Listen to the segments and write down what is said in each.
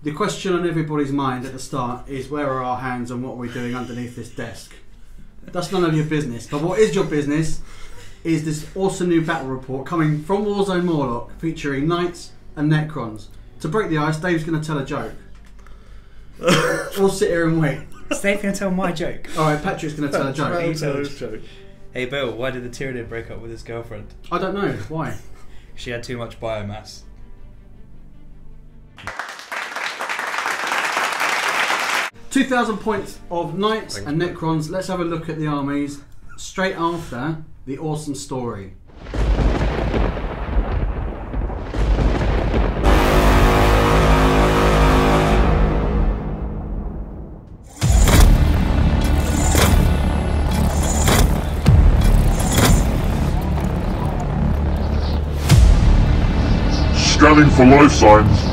The question on everybody's mind at the start is where are our hands and what are we doing underneath this desk? That's none of your business. But what is your business is this awesome new battle report coming from Warzone Morloc featuring Knights and Necrons. To break the ice, Dave's going to tell a joke. We'll sit here and wait. Is Dave going to tell my joke? Alright, Patrick's going to tell a joke. Hey Bill, why did the Tyranid break up with his girlfriend? I don't know. Why? She had too much biomass. 2,000 points of Knights and Necrons. Let's have a look at the armies straight after the awesome story. Scanning for life signs.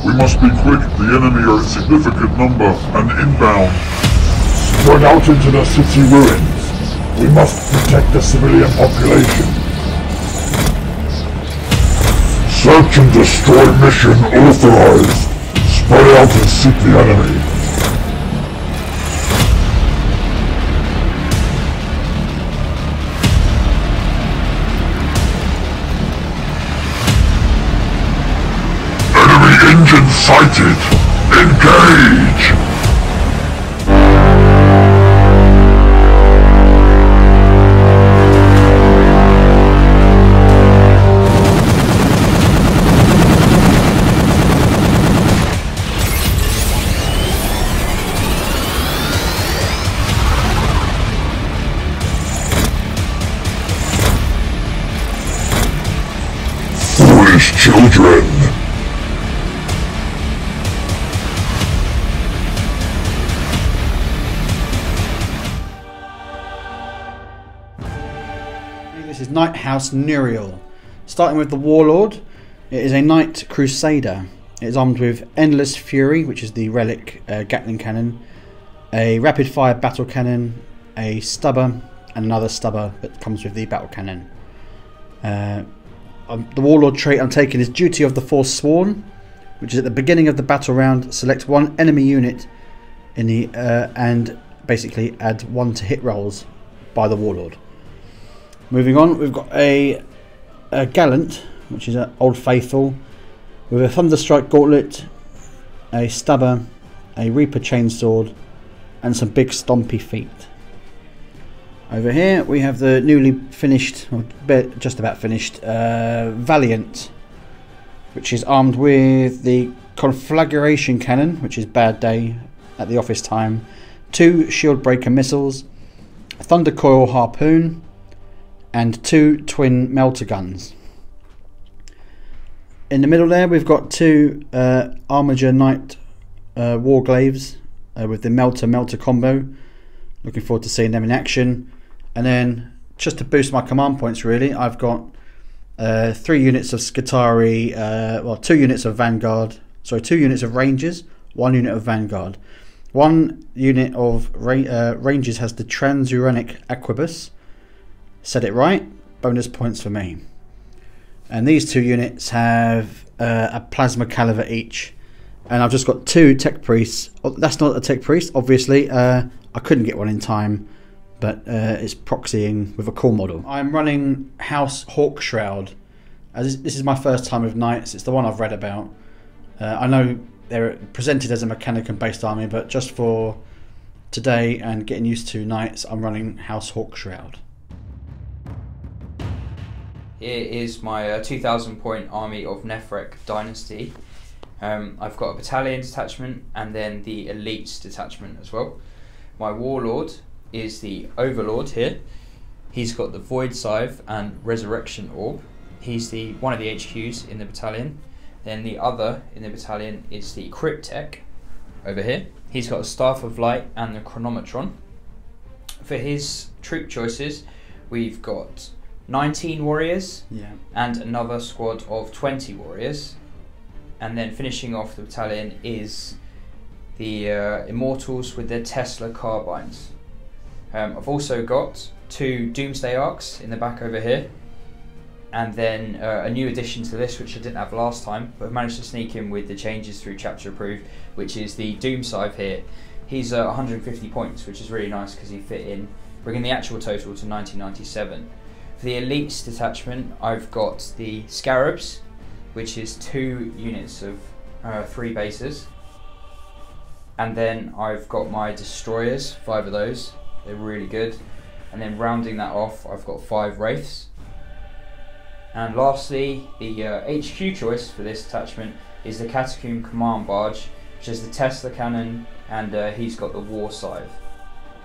We must be quick, the enemy are in significant number and inbound. Spread out into the city ruins. We must protect the civilian population. Search and destroy mission authorized. Spread out and seek the enemy. Engine sighted! Engage! Foolish children! This is Knight House Nuriel. Starting with the Warlord, it is a Knight Crusader. It is armed with Endless Fury, which is the relic Gatling cannon, a rapid fire battle cannon, a stubber, and another stubber that comes with the battle cannon. The Warlord trait I'm taking is Duty of the Forsworn, which is at the beginning of the battle round. Select one enemy unit in the and basically add 1 to hit rolls by the Warlord. Moving on, we've got a Gallant, which is an Old Faithful, with a Thunderstrike Gauntlet, a Stubber, a Reaper Chainsword, and some big stompy feet. Over here we have the newly finished, or just about finished, Valiant, which is armed with the Conflagration Cannon, which is bad day at the office time, 2 Shield Breaker missiles, a Thunder Coil Harpoon, and 2 twin melter guns. In the middle there we've got 2 Armiger Knight Warglaves with the melter combo. Looking forward to seeing them in action. And then just to boost my command points really, I've got 3 units of Skitarii, well 2 units of Vanguard, sorry 2 units of Rangers, 1 unit of Vanguard. 1 unit of Rangers has the Transuranic Aquabus. Said it right, bonus points for me. And these 2 units have a Plasma Caliver each. And I've just got 2 Tech Priests. Oh, that's not a Tech Priest, obviously. I couldn't get one in time, but it's proxying with a core model. I'm running House Hawkshroud. This is my first time with Knights. It's the one I've read about. I know they're presented as a Mechanicum based army, but just for today and getting used to Knights, I'm running House Hawkshroud. Here is my 2,000 point army of Nethrek Dynasty. I've got a battalion detachment and then the elites detachment as well. My Warlord is the Overlord here. He's got the Void Scythe and Resurrection Orb. He's one of the HQs in the battalion. Then the other in the battalion is the Cryptek over here. He's got a Staff of Light and the Chronometron. For his troop choices, we've got 19 warriors and another squad of 20 warriors. And then finishing off the battalion is the Immortals with their Tesla carbines. I've also got 2 Doomsday Arcs in the back over here. And then a new addition to this, which I didn't have last time, but I've managed to sneak in with the changes through chapter approved, which is the Doom Scythe here. He's 150 points, which is really nice because he fit in, bringing the actual total to 1997. For the Elites detachment, I've got the Scarabs, which is 2 units of 3 bases. And then I've got my Destroyers, 5 of those. They're really good. And then rounding that off, I've got 5 Wraiths. And lastly, the HQ choice for this attachment is the Catacomb Command Barge, which is the Tesla Cannon, and he's got the War Scythe.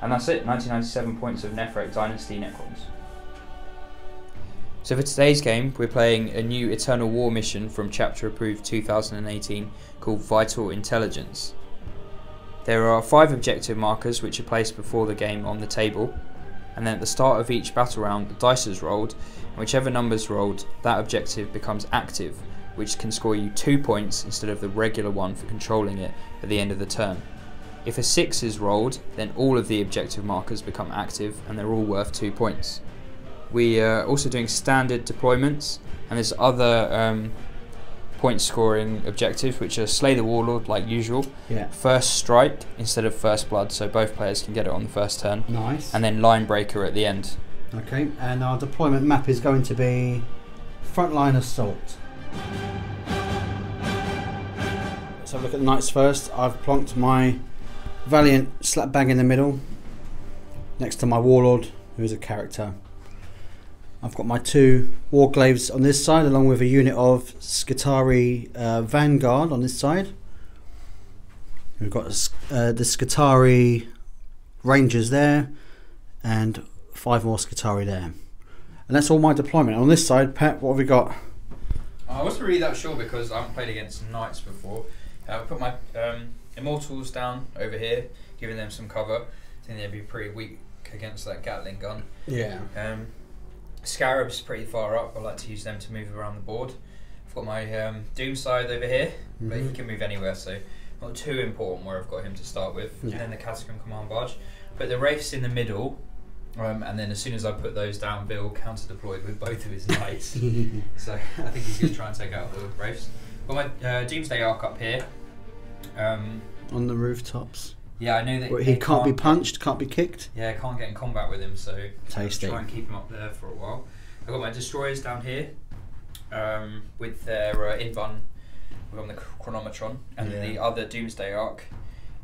And that's it, 1997 points of Nephrec Dynasty Necrons. So for today's game, we're playing a new Eternal War mission from Chapter Approved 2018 called Vital Intelligence. There are 5 objective markers which are placed before the game on the table, and then at the start of each battle round the dice is rolled, and whichever number's rolled, that objective becomes active, which can score you 2 points instead of the regular one for controlling it at the end of the turn. If a 6 is rolled, then all of the objective markers become active and they're all worth 2 points. We are also doing standard deployments, and there's other point scoring objectives, which are Slay the Warlord like usual, First Strike instead of First Blood, so both players can get it on the first turn, Nice. and then Line Breaker at the end. Okay, and our deployment map is going to be Frontline Assault. Let's have a look at the knights first. I've plonked my Valiant slap bang in the middle, next to my Warlord, who is a character. I've got my 2 Warglaives on this side, along with a unit of Skitarii Vanguard on this side. We've got the Skitarii Rangers there, and 5 more Skitarii there. And that's all my deployment. On this side, Pat, what have we got? I wasn't really that sure because I haven't played against Knights before. I put my Immortals down over here, giving them some cover. I think they'd be pretty weak against that Gatling gun. Yeah. Scarabs pretty far up. I like to use them to move around the board. I've got my Doom Scythe over here, but he can move anywhere, so not too important where I've got him to start with. Yeah. And then the Catacomb Command Barge. Put the Wraiths in the middle, and then as soon as I put those down, Bill counter-deployed with both of his Knights. So I think he's going to try and take out the Wraiths. Got my Doomsday Ark up here. On the rooftops. Yeah, I know that He can't be punched, can't be kicked. Yeah, I can't get in combat with him, so Tasty. I'll try and keep him up there for a while. I've got my Destroyers down here with their Invun. We've got the Chronometron, and then the other Doomsday Ark,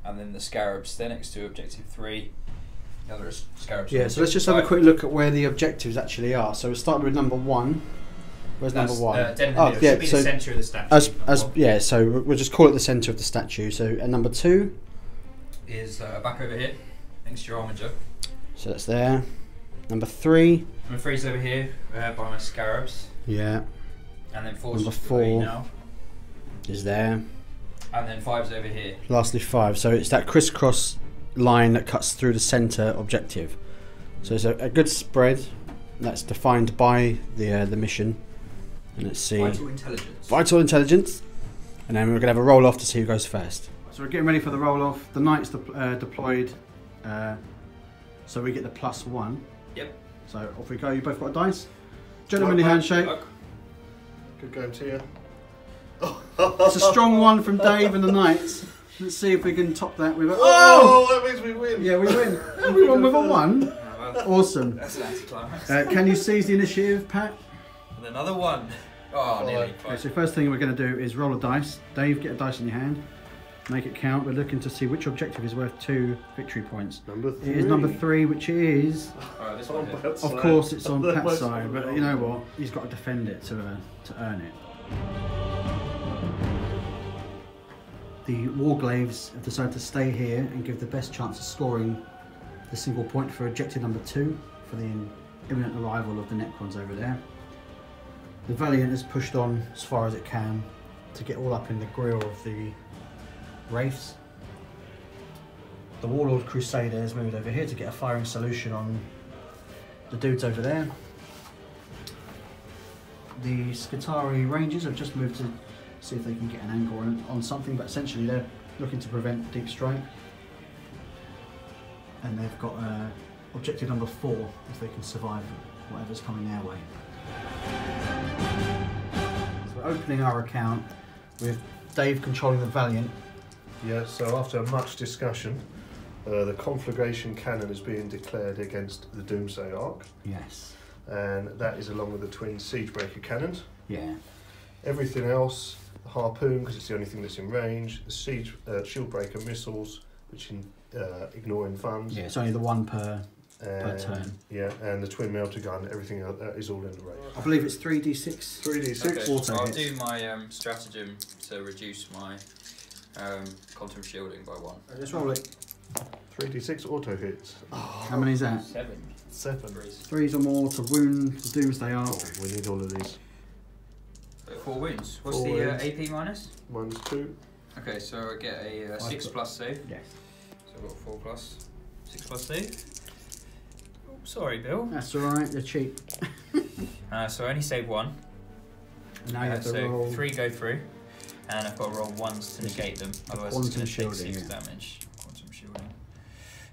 and then the Scarabs. They're next to Objective 3. The other is Scarabs. Yeah, so let's just have a quick look at where the objectives actually are. So we're starting with number 1. Where's number 1? Dead in the middle. Should be the centre of the statue. So we'll just call it the centre of the statue. So and number 2 is back over here, next to your Armiger. So that's there. Number 3. Number 3 is over here by my Scarabs. Yeah. And then 4 number 4 now. Is there. And then 5's over here. Lastly 5. So it's that crisscross line that cuts through the centre objective. So it's a good spread that's defined by the mission. And let's see. Vital Intelligence. Vital Intelligence. And then we're going to have a roll off to see who goes first. So we're getting ready for the roll off. The knights deployed. So we get the +1. Yep. So off we go. You both got a dice. Gentlemanly handshake. Good going to you. It's a strong one from Dave and the knights. Let's see if we can top that with a... Oh, that means we win. Yeah, we win. We won with a 1. Awesome. That's an anticlimax. Can you seize the initiative, Pat? And another 1. Oh, nearly. Okay, so first thing we're going to do is roll a dice. Dave, get a dice in your hand. Make it count. We're looking to see which objective is worth 2 victory points. Number 3. It is number 3, which is... This one here. Of course, it's on Pat's side, but you know what? He's got to defend it to earn it. The Warglaives have decided to stay here and give the best chance of scoring the single point for objective number 2 for the imminent arrival of the Necrons over there. The Valiant has pushed on as far as it can to get all up in the grill of the Wraiths. The Warlord Crusader has moved over here to get a firing solution on the dudes over there. The Skitarii Rangers have just moved to see if they can get an angle on something, but essentially they're looking to prevent deep strike. And they've got objective number 4 if they can survive whatever's coming their way. So we're opening our account with Dave controlling the Valiant. Yeah, so after much discussion, the conflagration cannon is being declared against the Doomsday Ark, Yes. and that is along with the twin siegebreaker cannons. Yeah. Everything else, the harpoon, because it's the only thing that's in range, the shieldbreaker missiles, which ignoring funds. Yeah, it's only the one per turn. Yeah, and the twin melter gun, everything else, is all in the range. I believe it's 3d6. 3d6. Okay, auto I'll hits. do my stratagem to reduce my quantum shielding by 1. Let's roll it. 3d6 auto hits. How many is that? 7. 7. 3s or more to wound the Doomsday Ark. Oh, we need all of these. 4 wounds. What's 4 the wounds. AP minus? -2. Okay, so I get a 6 plus save. Yes. So I've got 4 plus 6 plus save. Oh, sorry, Bill. That's alright, they're cheap. So I only save 1. Now you have to so roll 3 go through, and I've got to roll 1s to negate them. Otherwise, it's quantum going to take shielding, 6 yeah. damage. Quantum shielding.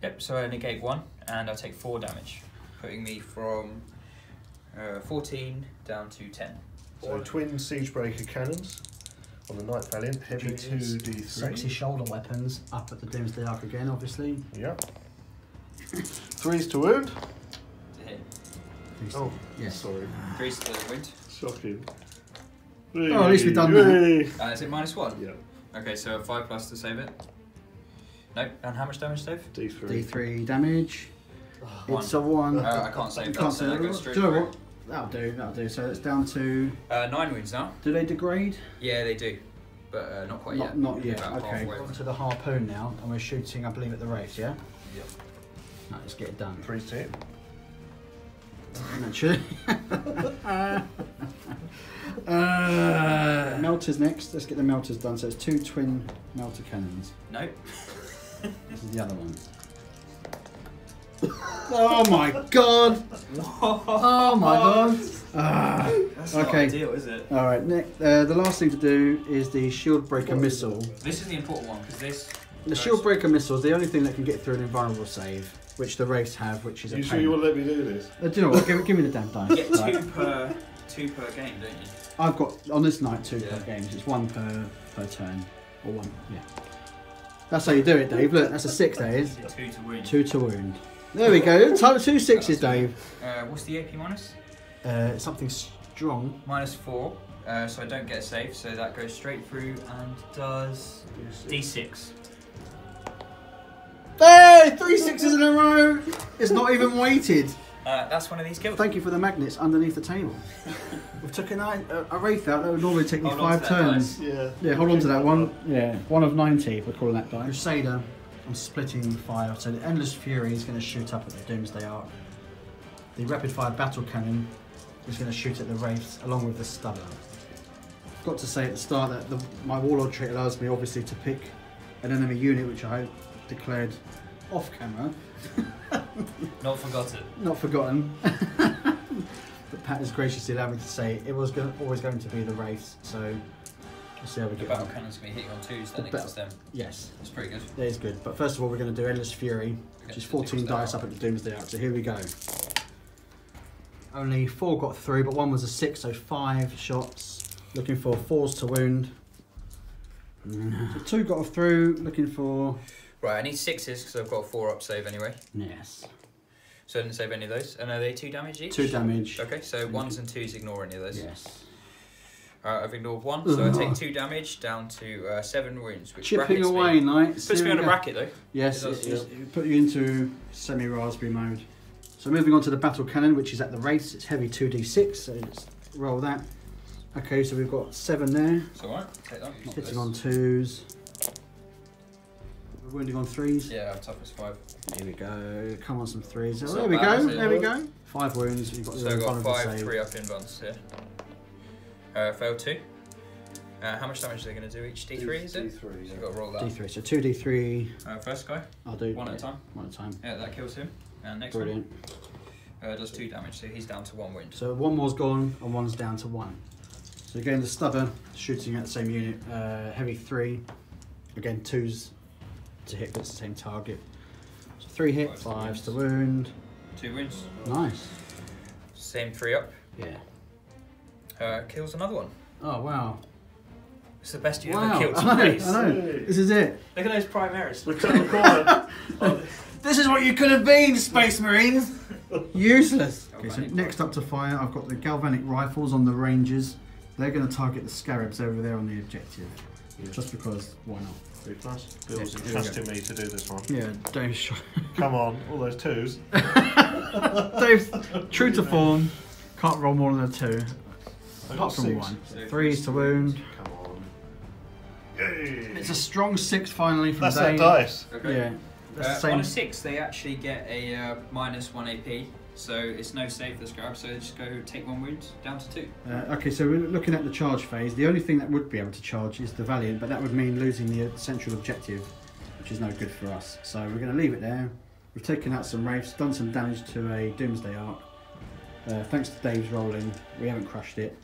Yep. So I negate 1, and I take 4 damage, putting me from 14 down to 10. So twin siegebreaker cannons on the Night Valiant, heavy 2d3. sexy shoulder weapons up at the Doomsday Ark again, obviously. Yep. 3s to wound. To hit. Oh, Yes. sorry. 3's to the wound. Shocking. Oh, at least we've done that. Is it -1? Yeah. Okay, so 5 plus to save it. Nope. And how much damage, Dave? D3. D3 damage. One. It's a 1. I can't save You that, can't so say that that. goes straight Do you know through. what? That'll do. So it's down to. 9 wounds now. Do they degrade? Yeah, they do, but not quite yet. Not yet. About Okay. halfway. On to the harpoon now, and we're shooting, I believe, at the Wraith, yeah? Yep. Right, let's get it done. 3s to hit. Naturally. Melters next. Let's get the melters done. So it's 2 twin melter cannons. Nope. This is the other one. Oh my god! Oh my god! That's Okay. not ideal, is it? All right. The last thing to do is the shield breaker missile. This is the important one because this. The shield breaker missile is the only thing that can get through an invulnerable save, which the Wraiths have, which is a You pain. sure you want to let me do this? Do you know what? Give me the damn dice. You get Right. two per game, don't you? I've got on this night 2 Yeah. per games. It's 1 per turn, or 1. Yeah. That's how you do it, Dave. Look, that's a 6. That is 2 to win. 2 to wound. There we go. 2 6s, Dave. What's the AP minus? Something strong. -4. So I don't get a save, so that goes straight through and does D6. Hey, 3 6s in a row. It's not even weighted. That's one of these kills. Thank you for the magnets underneath the table. We've took a Wraith out. That would normally take me Hold on 5 to that turns. dice. Yeah. Yeah, hold on to that one. Yeah, 1 of 90. We're calling that die. Crusader. I'm splitting fire. So the Endless Fury is going to shoot up at the Doomsday Ark. The rapid fire battle cannon is going to shoot at the Wraiths along with the stubber. I've got to say at the start that my Warlord trait allows me obviously to pick an enemy unit, which I declared off camera. Not forgotten. Not forgotten. But Pat has graciously allowed me to say it was always going to be the Wraiths. So we'll see how we The get battle on. cannon's going to be hitting on 2s then The against them. Yes. That's pretty good. That is good, but first of all we're going to do Endless Fury, which is 14 dice up at the Doomsday Ark, so here we go. Only 4 got through, but 1 was a 6, so 5 shots. Looking for 4s to wound. So 2 got through, looking for... Right, I need 6s because I've got a 4-up save anyway. Yes. So I didn't save any of those. And are they 2 damage each? 2 damage. Okay, so 1s and 2s ignore any of those. Yes. Alright, I've ignored 1, so I take 2 damage down to 7 wounds. Which Chipping brackets away, me. Knights. Puts Here me we on a go. bracket though. Yes, It does, it put you into semi-raspberry mode. So moving on to the battle cannon, which is at the Wraiths. It's heavy 2d6, so let's roll that. Okay, so we've got 7 there. It's alright, take that. Not Hitting this. on 2s. We're wounding on 3s. Yeah, I'm toughness 5. Here we go. Come on, some 3s. It's Oh, there not we bad, go. is it? There we go. 5 wounds. You've got So the I've got vulnerable 5 save. 3-up invuns here. Failed 2. How much damage are they going to do each? D3 is it? D3, So yeah. you've got to roll that. D3. So 2d3. First guy, I'll do 1 at a time. 1 at a time. Yeah, that kills him. And next Brilliant. one does 2 damage, so he's down to 1 wound. So 1 more's gone and 1's down to 1. So again, the stubber shooting at the same unit. Heavy 3. Again, 2s to hit, but it's the same target. So 3 hit, 5s to wound. 2 wounds. Nice. Same 3-up. Yeah. kills another one. Oh wow! It's the best you Wow. ever killed. I know. Race. I know. This is it. Look at those primaries. Look at the corner. This is what you could have been, Space Marines. Useless. Okay, so Galvanic next up to fire, I've got the galvanic rifles on the Rangers. They're going to target the scarabs over there on the objective. Yeah. Just because, why not? Plus, Bill's Yeah, entrusting me to do this one. Yeah, Dave's Come on, all those twos. Dave's true to form. Can't roll more than a 2. I Apart got from 6. 1. 3 is to wound. Come on. Yay! It's a strong 6 finally from That's Dave. that dice. Okay. Yeah. That's the On a same. 6, they actually get a -1 AP, so it's no save for the scarab, so they just go take 1 wound down to 2. Okay, so we're looking at the charge phase. The only thing that would be able to charge is the Valiant, but that would mean losing the central objective, which is no good for us. So we're going to leave it there. We've taken out some Wraiths, done some damage to a Doomsday Ark. Thanks to Dave's rolling, we haven't crushed it.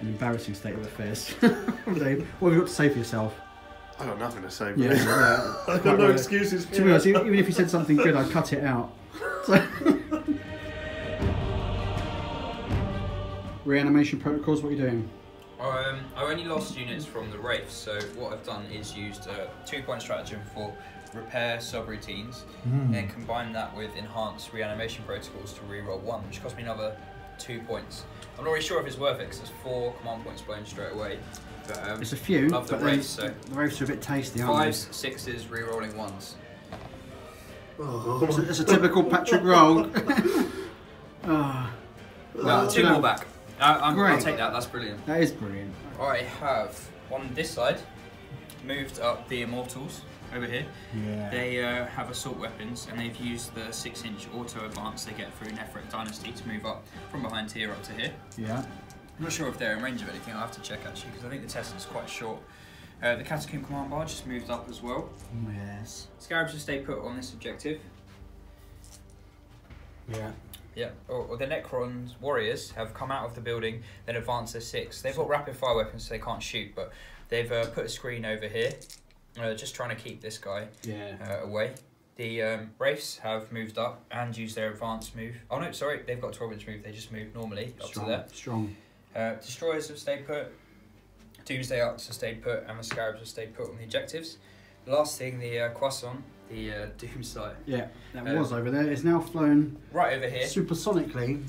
An embarrassing state of affairs. Dave, what have you got to say for yourself? I got nothing to say. Yeah, Really. yeah. I've got no excuses. To be honest, even if you said something good, I'd cut it out. So Reanimation protocols, what are you doing? I only lost units from the Wraiths, so what I've done is used a 2-point stratagem for repair subroutines and combine that with enhanced reanimation protocols to reroll 1, which cost me another 2 points. I'm not really sure if it's worth it because there's 4 command points blown straight away. But, It's a few, love the but Wraiths, so the Wraiths are a bit tasty, aren't 5s, 6s, rerolling 1s. they? It's a typical Patrick roll. No, 2 more back. I'll Great. take that, that's brilliant. That is brilliant. I have, on this side, moved up the Immortals over here. Yeah. They have assault weapons and they've used the 6-inch auto advance they get through Necrons Dynasty to move up from behind here up to here. Yeah. I'm not sure if they're in range of anything, I'll have to check actually because I think the test is quite short. The Catacomb Command Bar just moved up as well. Yes. Scarabs will stay put on this objective. Yeah. Yeah, or the Necrons warriors have come out of the building, then advanced their 6. They've got rapid fire weapons so they can't shoot, but they've put a screen over here, just trying to keep this guy away. The Wraiths have moved up and used their advanced move. Oh no, sorry, they've got 12-inch move, they just moved normally up to there. Strong. Destroyers have stayed put, Doomsday Arcs have stayed put, and the Scarabs have stayed put on the objectives. Last thing, the Croissant, the Doomsday. Yeah, that was over there. It's now flown right over here. supersonically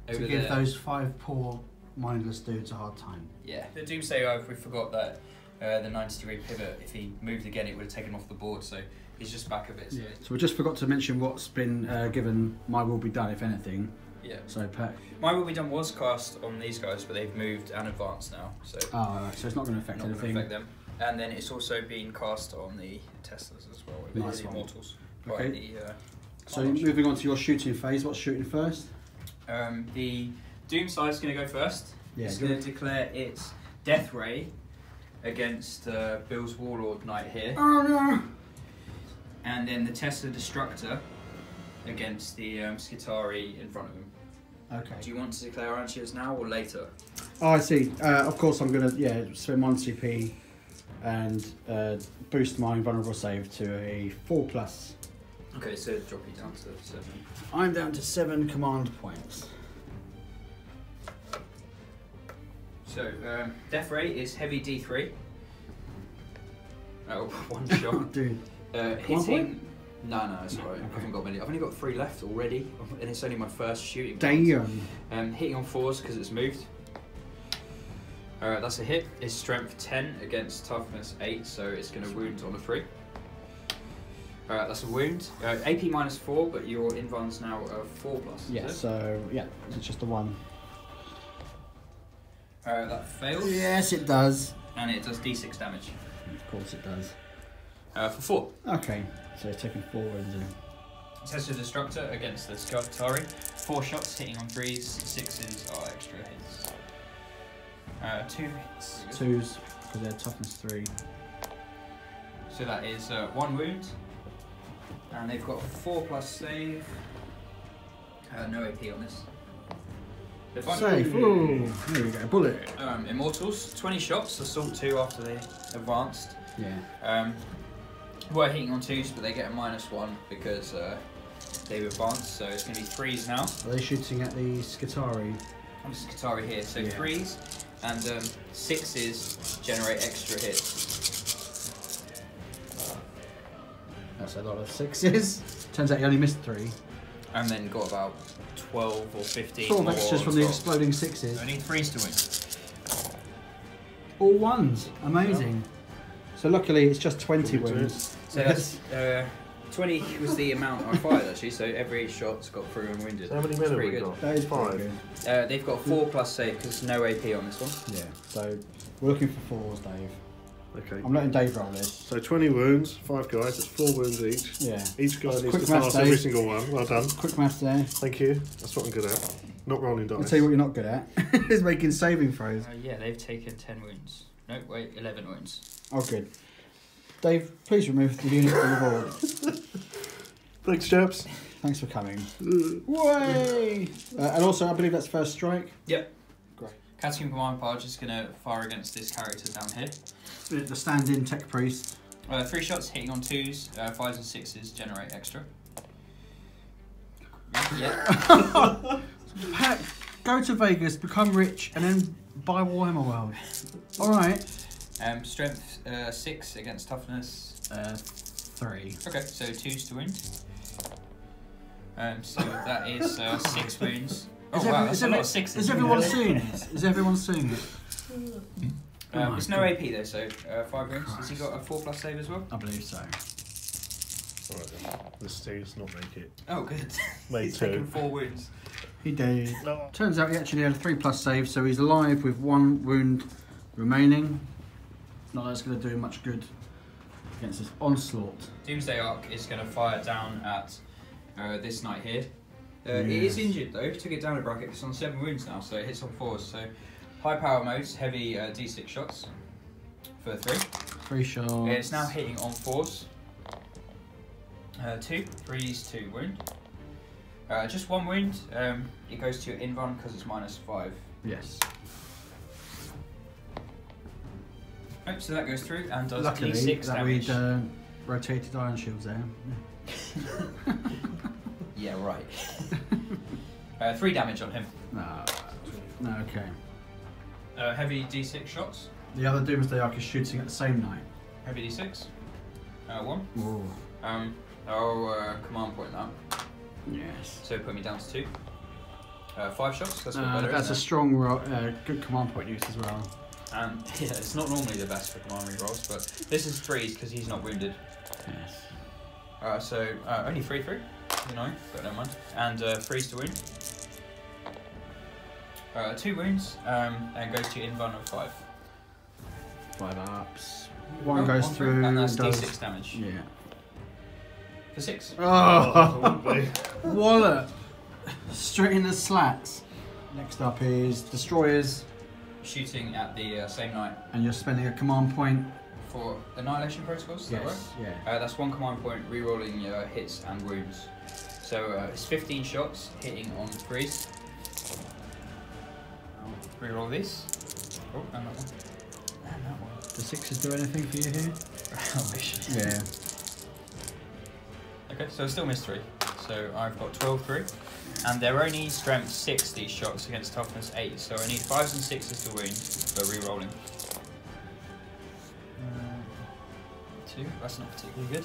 Over to give there. those 5 poor mindless dudes a hard time. Yeah, the Doomsday, we forgot that the 90-degree pivot, if he moved again, it would have taken him off the board, so he's just back a bit. Yeah. So we just forgot to mention what's been given My Will Be Done, if anything. Yeah. So Pat. My Will Be Done was cast on these guys, but they've moved and advanced now, so Oh, right. So it's not going to affect not going to anything. affect them. And then it's also been cast on the Teslas as well, with Nice the one. Immortals. Okay. By the, So moving on to your shooting phase, what's shooting first? the Doomsday is going to go first. Yeah, It's good. going to declare its Death Ray against Bill's Warlord Knight here. Oh no! And then the Tesla Destructor against the Skitari in front of him. Okay. Do you want to declare Anchias now or later? Oh, I see. Of course, I'm going to spend 1 CP and boost my invulnerable save to a 4+. Okay, so drop you down to 7. I'm down to 7 command points. So, Death Ray is heavy D3. Oh, 1 Oh, shot. dude. Hitting. No, it's alright. Okay. I haven't got many. I've only got 3 left already, and it's only my first shooting. Damn. Hitting on 4s because it's moved. That's a hit. It's strength 10 against toughness 8, so it's going to wound on a 3. That's a wound. AP -4, but your invuln's now 4+. Yeah, so, yeah, it's just a 1. That fails. Yes, it does. And it does D6 damage. Of course it does. For 4. Okay, so it's taking 4 wounds in. Tesla Destructor against the Skitari. 4 shots hitting on 3s, 6s are extra hits. 2 hits. 2s, because they're toughness 3. So that is 1 wound. And they've got a 4+ save. No AP on this. The final- Safe. Ooh, there we go. Bullet. Immortals, 20 shots, assault 2 after they advanced. Yeah. Were hitting on 2s, but they get a -1 because they've advanced, so it's going to be 3s now. Are they shooting at the Skitari? This is Qatari here. So Yeah. 3s and 6s generate extra hits. That's a lot of 6s. Turns out he only missed 3. And then got about 12 or 15 Sort of more extras from as the well. exploding 6s. I need 3s to win. All 1s. Amazing. So luckily it's just 20 Good wounds. So that's 20 was the amount I fired actually. So every shot's got through and wounded. So how many It's men have pretty we good. got? That is 5. pretty good. They've got 4+ save because no AP on this one. Yeah. So we're looking for 4s, Dave. Okay. I'm letting Dave roll this. So 20 wounds, 5 guys, that's 4 wounds each. Yeah. Each guy That's needs quick to maths, pass every Dave. single one. Well done. Quick maths there. Thank you. That's what I'm good at. Not rolling dice. I'll tell you what you're not good at. is making saving throws. Yeah, they've taken 10 wounds. No, wait, 11 wounds. Oh, good. Dave, please remove the unit from the board. Thanks, chaps. Thanks for coming. Way! And also, I believe that's first strike. Yep. Great. Category Command Barge is going to fire against this character down here. The stand-in tech priest. 3 shots hitting on 2s, 5s and 6s generate extra. Yeah. Pat, go to Vegas, become rich, and then buy Warhammer World. Alright. Strength 6 against toughness. 3. Okay, so 2s to win. So that is 6 wounds. Oh wow, that's a lot of 6s. Is everyone seeing this? Is everyone seeing it? It's no AP though, so 5 wounds. Has he got a 4+ save as well? I believe so. Alright then. This Steve's not make it. Oh good. Made He's 2. taken 4 wounds. He did. No. Turns out he actually had a 3+ save, so he's alive with 1 wound remaining. Not that it's going to do much good against this onslaught. Doomsday Arc is going to fire down at this knight here. It is injured though. Took it down a bracket. It's on 7 wounds now, so it hits on 4s. So high power modes, heavy D6 shots for 3. 3 shots. It's now hitting on 4s. 2, 3s to wound. Just 1 wound. It goes to your invuln because it's -5. Yes. Oh, so that goes through and does Luckily D6 that damage. we'd rotated iron shields there. Yeah, right. 3 damage on him. No, okay. Heavy D6 shots. The other Doomsday Arc is shooting at the same night. Heavy D6. 1. Ooh. I'll command point that. Yes. So put me down to 2. 5 shots. That's a bit better. That's isn't a strong, good command point use as well. it? Yeah, it's not normally the best for command rerolls, but this is 3s because he's not wounded. Yes. So only 3/3. Annoying, but never mind. And 3s to wound. 2 wounds, and goes to invuln of 5. 5 ups. 1 goes through and that's does, D6 damage. Yeah. For 6. Oh, wallet! Straight in the slats. Next up is destroyers, Shooting at the same knight and you're spending a command point. for annihilation protocols. Is that right? Yeah. That's 1 command point, rerolling hits and wounds. So it's 15 shots, hitting on 3s. I'll reroll this. Oh, and that one. And that one. The 6s do anything for you here? I wish. Yeah. Okay, so I still missed 3. So I've got 12 through. And they're only strength 6, these shots, against toughness 8. So I need 5s and 6s to wound for rerolling. 2, that's not particularly good.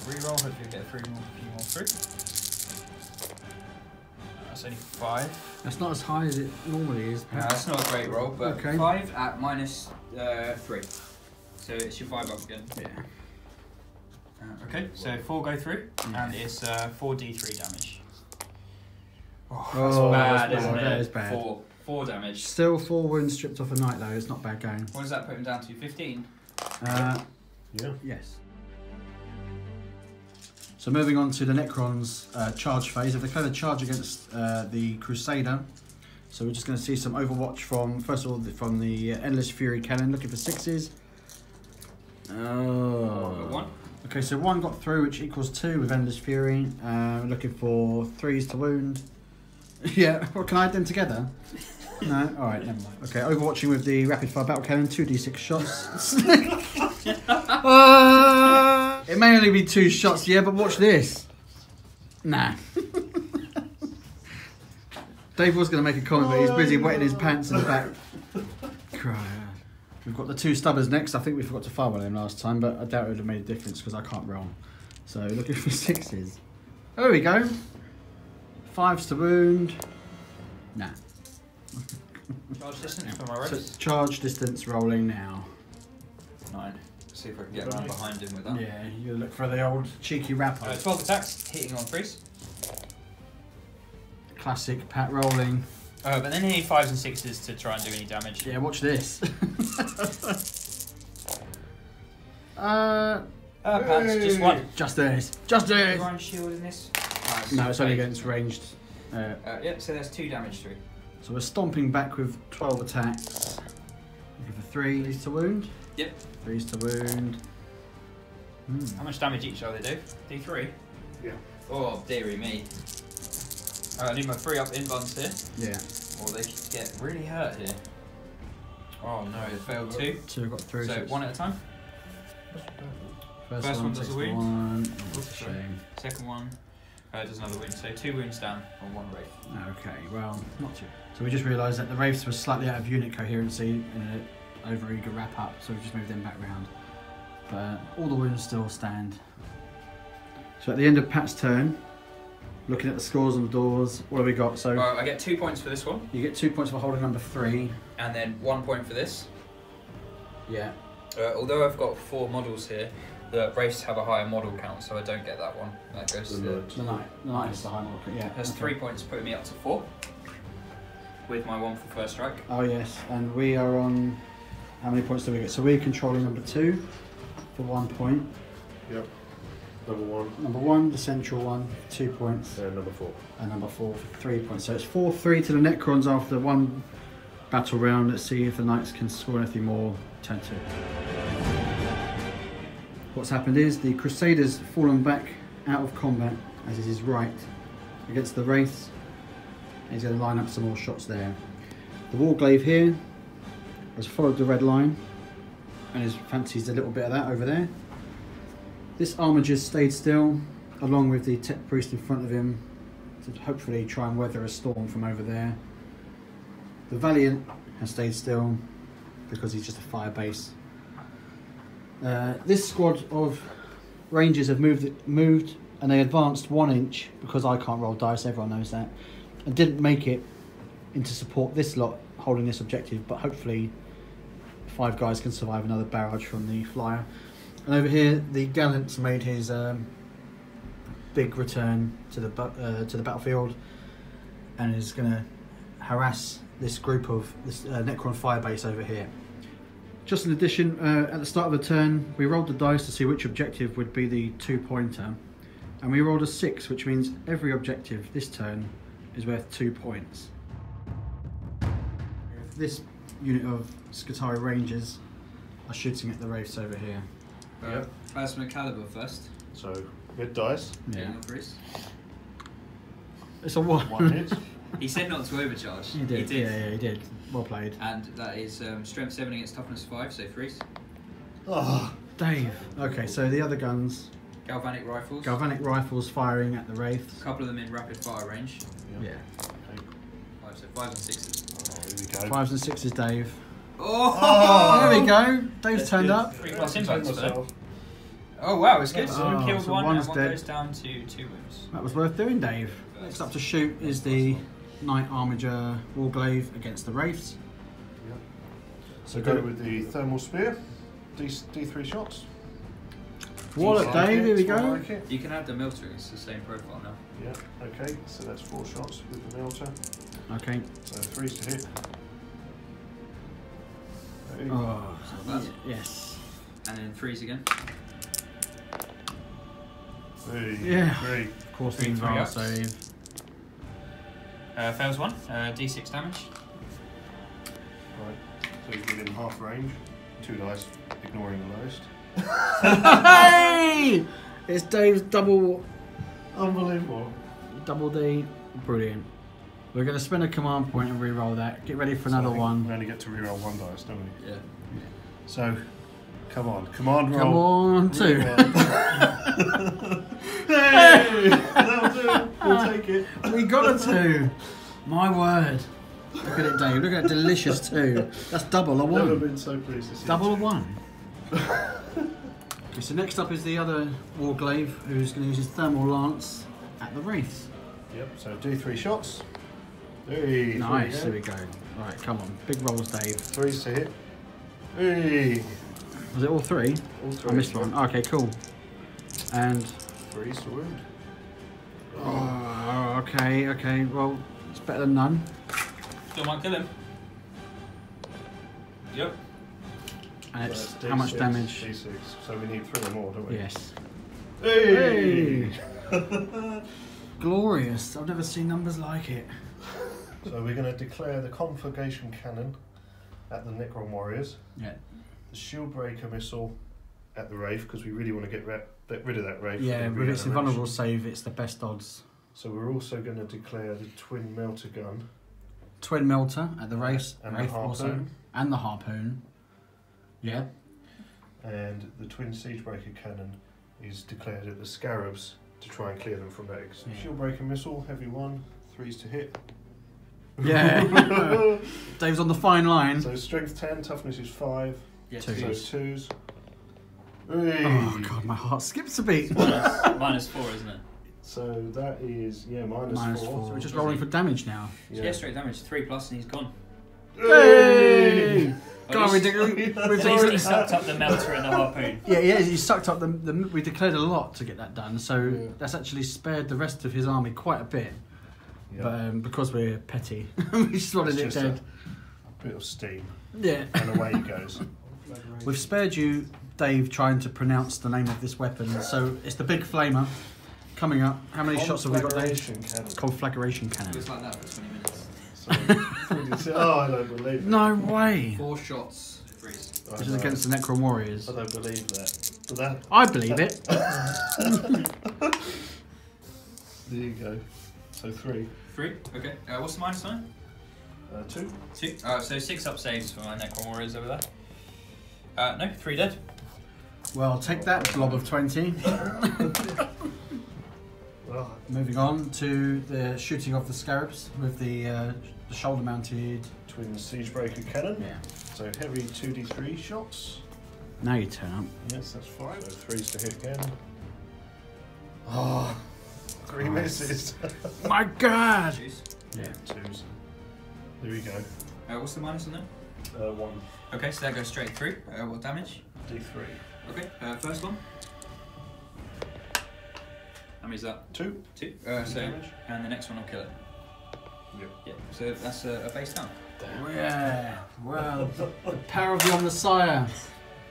Reroll, hopefully we'll get a few more through. That's only 5. That's not as high as it normally is. That's not a great roll, but Okay. 5 at -3. So it's your 5 up again. Yeah. Okay, so 4 go through, and it's 4d3 damage. Oh, Bad, that's isn't bad. it? That is bad. 4 damage. Still 4 wounds stripped off a night though. It's not bad going. What does that put him down to? 15? Yeah. Yes. So moving on to the Necrons charge phase. If they declare a charge against the Crusader, so we're just going to see some Overwatch from, first of all, from the Endless Fury cannon, looking for 6s. Oh. 1. Okay, so 1 got through, which equals 2 with Endless Fury. Looking for 3s to wound. Yeah, well, can I add them together? No? Alright, never mind. Okay, overwatching with the rapid fire battle cannon, 2d6 shots. It may only be 2 shots, yeah, but watch this. Nah. Dave was going to make a comment, but he's busy wetting his pants in the back. Cry. We've got the 2 stubbers next. I think we forgot to fire one of them last time, but I doubt it would have made a difference because I can't roll. So looking for 6s. There we go. 5s to wound. Nah. Charge distance for my So ropes. charge distance rolling now. 9. Let's see if I can get around behind him with that. Yeah, you look for the old cheeky wrapper. 12 attacks, hitting on 3s. Classic Pat rolling. But then you need 5s and 6s to try and do any damage. Yeah, watch this. Pants, just 1. Just this. Just this. Grind shield in this? No, it's only against ranged. Yep, so there's 2 damage through. So we're stomping back with 12 attacks. Looking for 3s to wound. Yep. 3s to wound. How much damage each are they do? D3? Yeah. Oh, dearie me. I need my 3 up in buns here. Yeah. Or they could get really hurt here. Oh no, it failed 2. 2 got through. So 1 at a time. First one one does takes a wound. 1. That's a Sorry. shame. Second one does another wound. So 2 wounds down on 1 wraith. Okay, well, not too. So we just realised that the wraiths were slightly out of unit coherency in an over-eager wrap-up, so we just moved them back round. But all the wounds still stand. So at the end of Pat's turn, looking at the scores on the doors, what have we got? So I get 2 points for this one. you get 2 points for holding number 3. And then 1 point for this. Yeah. Although I've got 4 models here, the wraiths have a higher model count, so I don't get that one. That goes to the... The knight is the high marker, yeah. That's 3 points, putting me up to 4. With my 1 for first strike. Oh yes, and we are on... How many points do we get? So we're controlling number 2 for 1 point. Yep. Number 1. Number 1, the central one, 2 points. And number 4. And number 4 for 3 points. So it's 4-3 to the Necrons after 1 battle round. Let's see if the Knights can score anything more. Turn 2. What's happened is the Crusaders fallen back out of combat, as is his right, against the Wraiths. He's going to line up some more shots there. The Warglaive here has followed the red line and has fancies a little bit of that over there. This Armiger's stayed still, along with the Tech Priest in front of him, to hopefully try and weather a storm from over there. The Valiant has stayed still because he's just a fire base. This squad of Rangers have moved and they advanced 1 inch because I can't roll dice, everyone knows that, and didn't make it into support this lot holding this objective, but hopefully 5 guys can survive another barrage from the flyer. And over here, the Gallant's made his big return to the battlefield and is going to harass this group of this Necron firebase over here. Just in addition, at the start of the turn, we rolled the dice to see which objective would be the 2-pointer, and we rolled a 6, which means every objective this turn is worth 2 points. This unit of Skitarii Rangers are shooting at the Wraiths over here. Yep. Plasma caliber first. So, hit dice. Yeah. Priest. It's a 1. 1 hit. He said not to overcharge. He did. Yeah, he did. Well played. And that is strength 7 against toughness 5, so 3s. Oh, Dave. Okay, so the other guns. Galvanic rifles. Galvanic rifles firing at the Wraiths. A couple of them in rapid fire range. Yeah. Okay. 5, so 5s and 6s. Oh, here we go. 5s and 6s, Dave. Oh! There we go. Dave's That's turned good. up. 3 plus Take impacts for that. myself. Oh wow, it's good. Oh, So killed so 1 one's and 1 dead. goes down to 2 wounds. That was worth doing, Dave. Next up to shoot is the Knight Armiger Warglaive against the Wraiths. Yep. So Go with the thermal spear. D3 shots. Wallop, Like Dave. it, Here we I go. like it. You can add the military, it's the same profile now. Yeah, okay, so that's 4 shots with the melter. Okay. So 3s to hit. Hey. Oh, Not bad. yes. And then 3s again. Hey, Yeah. 3. Of course, the 3 Invar ups. save. Fails 1, D6 damage. Right, so he's within half range. 2 dice, ignoring the lowest. Hey! It's Dave's double Unbelievable. D. Brilliant. We're going to spend a command point and re-roll that. Get ready for So I another think one. We only get to reroll 1 dice, don't we? Yeah. So, come on, command roll. Come on, 2. Hey! That'll do. We'll take it. We got a 2. My word. Look at it, Dave. Look at that delicious 2. That's double a 1. Never been so pleased to see Double a you. 1. Okay, so next up is the other Warglaive who's going to use his thermal lance at the wraiths. Yep, so do 3 shots. Hey, Nice, there we go. Right, come on. Big rolls, Dave. 3s to hit. Hey. Was it all 3? All 3. I missed one. Okay, cool. And... 3s to wound. Oh, okay. Well, it's better than none. Still might kill him. Yep. And it's D6, how much damage? D6. So we need 3 or more, don't we? Yes. Hey! Glorious. I've never seen numbers like it. So we're going to declare the conflagration cannon at the Necron warriors. Yeah. The shield breaker missile at the Wraith, because we really want to get rid of that Wraith. Yeah, with its invulnerable save, it's the best odds. So we're also going to declare the twin melter gun. Twin melter at the race. And Wraith the also. harpoon. And the harpoon. Yeah. And the twin siegebreaker cannon is declared at the scarabs to try and clear them from that. Yeah. Shield breaker missile, heavy 1, 3s to hit. Yeah. Dave's on the fine line. So strength 10, toughness is 5. Yeah, Two. So 2s. Hey. Oh god, my heart skips a beat. -4, isn't it? So that is, yeah, Minus -4. four. So we're just rolling for damage now. Yeah, straight damage. 3+ and he's gone. Hey! God, we At least he sucked up the melter and the harpoon. Yeah, he sucked up the. We declared a lot to get that done, so Yeah. that's actually spared the rest of his army quite a bit. Yeah. But because we're petty, we just wanted it It's dead. a bit of steam, Yeah. and away he goes. We've spared you, Dave, trying to pronounce the name of this weapon. So it's the big flamer coming up. How many shots have we got, Dave? Cannon. It's conflagration cannon. It was like that for 20 minutes. Oh, I don't believe it. No way! 4 shots. Freeze. I This is know. against the Necron warriors. I don't believe that. But that. I believe it. There you go. So 3. 3. Okay. What's the minus sign? 2. 2. So 6 up saves for my Necron warriors over there. No, 3 dead. Well, take that, blob of 20. Well, Moving on to the shooting of the scarabs with the shoulder-mounted. twin siegebreaker cannon. Yeah. So heavy 2d3 shots. Now you turn up. Yes, that's 5. So 3s to hit again. Oh, 3 misses. My God! Juice. Yeah. 2s. There we go. What's the minus on that? 1. Okay, so that goes straight through. What damage? D3. Okay, first one. How many is that? 2. 2. Damage. And the next one will kill it. Yep. Yeah, so that's a base down. Yeah. Well, the power of the Omnissiah.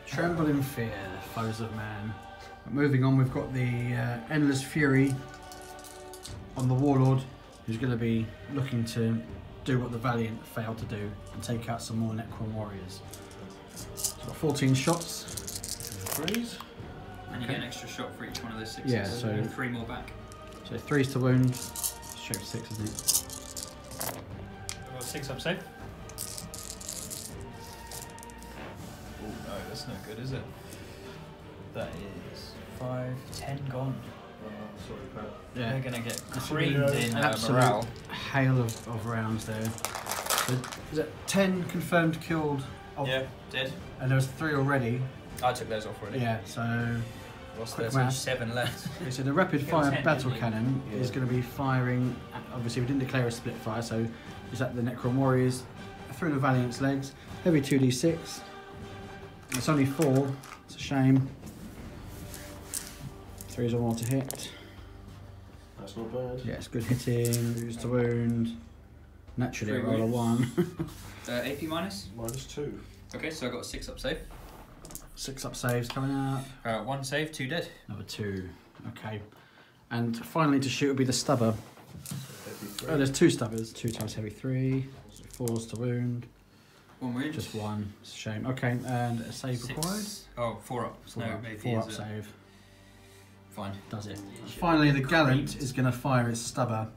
Tremble in fear, foes of man. But moving on, we've got the Endless Fury on the Warlord, who's going to be looking to do what the Valiant failed to do and take out some more Necron warriors. So got 14 shots. 3s. And you get an extra shot for each one of those 6s. Yeah, so- And 3 more back. So 3s to wound. Straight 6, isn't it? I've got 6 up safe. Oh no, that's no good, is it? That is 5, 10 gone. Sorry, Pat. They're going to get That's creamed in Absolute morale. hail of rounds there. So, is it 10 confirmed killed? Of, Yeah, dead. And there was 3 already. I took those off already. Yeah, so What's Quick there? math. 7 left. so the rapid fire 10, battle didn't you? cannon is going to be firing. Obviously, we didn't declare a split fire, so is that the Necron warriors through the Valiant's legs? Heavy 2d6. It's only 4. It's a shame. 3s or more to hit. That's not bad. Yeah, it's good hitting. Use to wound. Naturally, I 3 roll a wounds. 1. AP minus. -2. Okay, so I got a 6 up save. 6 up saves coming out. 1 save, 2 dead. Another 2. Okay. And finally to shoot will be the stubber. Heavy 3. Oh, there's 2 stubbers. 2 times heavy 3. 4s to wound. 1 wound. Just 1. It's a shame. Okay, and a save 6. required. Oh, 4 up. So 4 no, up, AP 4 is up it? save. Fine. Does it. Yeah, shit. Finally, the Gallant Creamed. is going to fire its stubber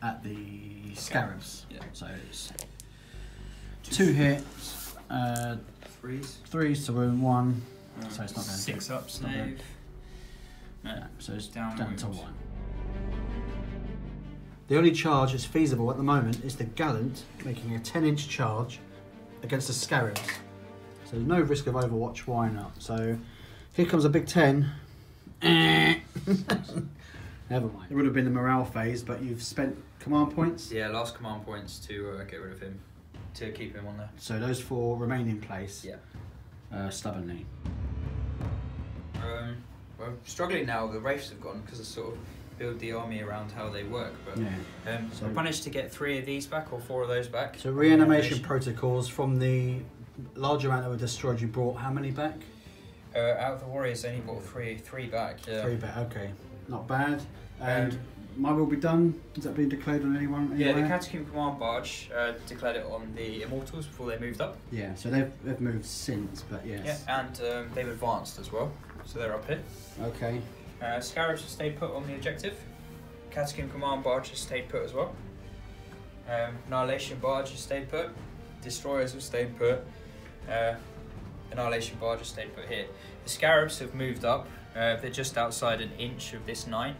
at the scarabs. Yeah. So it's 2 hits. 3s. 3s to wound 1. So it's not going to 6 up save. No. Yeah, so it's Down down to wound. 1. The only charge that's feasible at the moment is the Gallant making a 10-inch charge against the Scarabs. So there's no risk of Overwatch, why not? So here comes a big 10. Never mind. It would have been the morale phase, but you've spent command points. Yeah, last command points to get rid of him, to keep him on there. So those 4 remain in place. Yeah. Stubbornly. Well, struggling now. The Wraiths have gone because I sort of build the army around how they work. But Yeah. so I've managed to get 3 of these back, or 4 of those back. So reanimation protocols from the large amount that were destroyed. You brought how many back? Out of the warriors, I only brought three back. Yeah. 3 back. Okay, not bad. And my will be done. Has that been declared on anyone? Yeah, Anywhere? the Catacomb Command Barge declared it on the Immortals before they moved up. Yeah, so they've moved since, but yes. Yeah, and they've advanced as well, so they're up here. Okay. Scarabs have stayed put on the objective. Catacomb Command Barge has stayed put as well. Annihilation Barge has stayed put. Destroyers have stayed put. Annihilation Barge has stayed put here. The Scarabs have moved up. They're just outside an inch of this 9,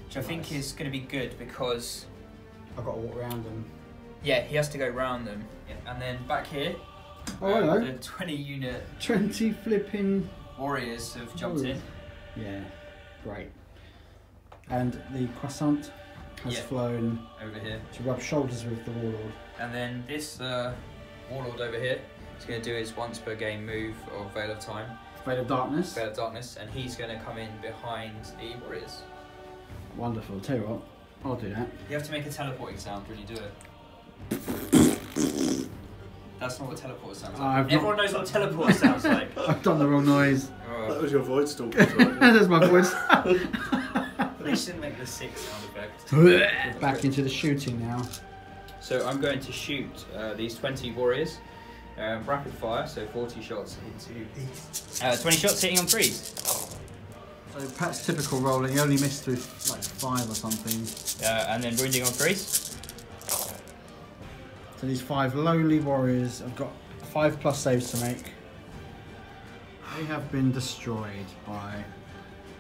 which I think is going to be good because... I've got to walk around them. Yeah, he has to go round them. Yeah. And then back here, Oh, hello. the 20 unit 20 flipping... warriors have jumped in. Yeah, great. And the Croissant has flown over here. to rub shoulders with the Warlord. And then this Warlord over here is going to do his once per game move of Veil of Time. Veil of Darkness. Veil of Darkness, and he's going to come in behind the warriors. Wonderful. Tell you what, I'll do that. You have to make a teleporting sound when you do it. That's not what teleport sounds like. Everyone knows what a teleport sounds like. I've done the wrong noise. That was your voice talking. Right? That's my voice. They shouldn't make the 6 sound effect. Back into the shooting now. So I'm going to shoot these 20 warriors. Rapid fire, so 40 shots into 20 shots hitting on 3s. So Pat's typical rolling, he only missed with like 5 or something. And then wounding on 3s. So these 5 lowly warriors have got 5+ saves to make. They have been destroyed by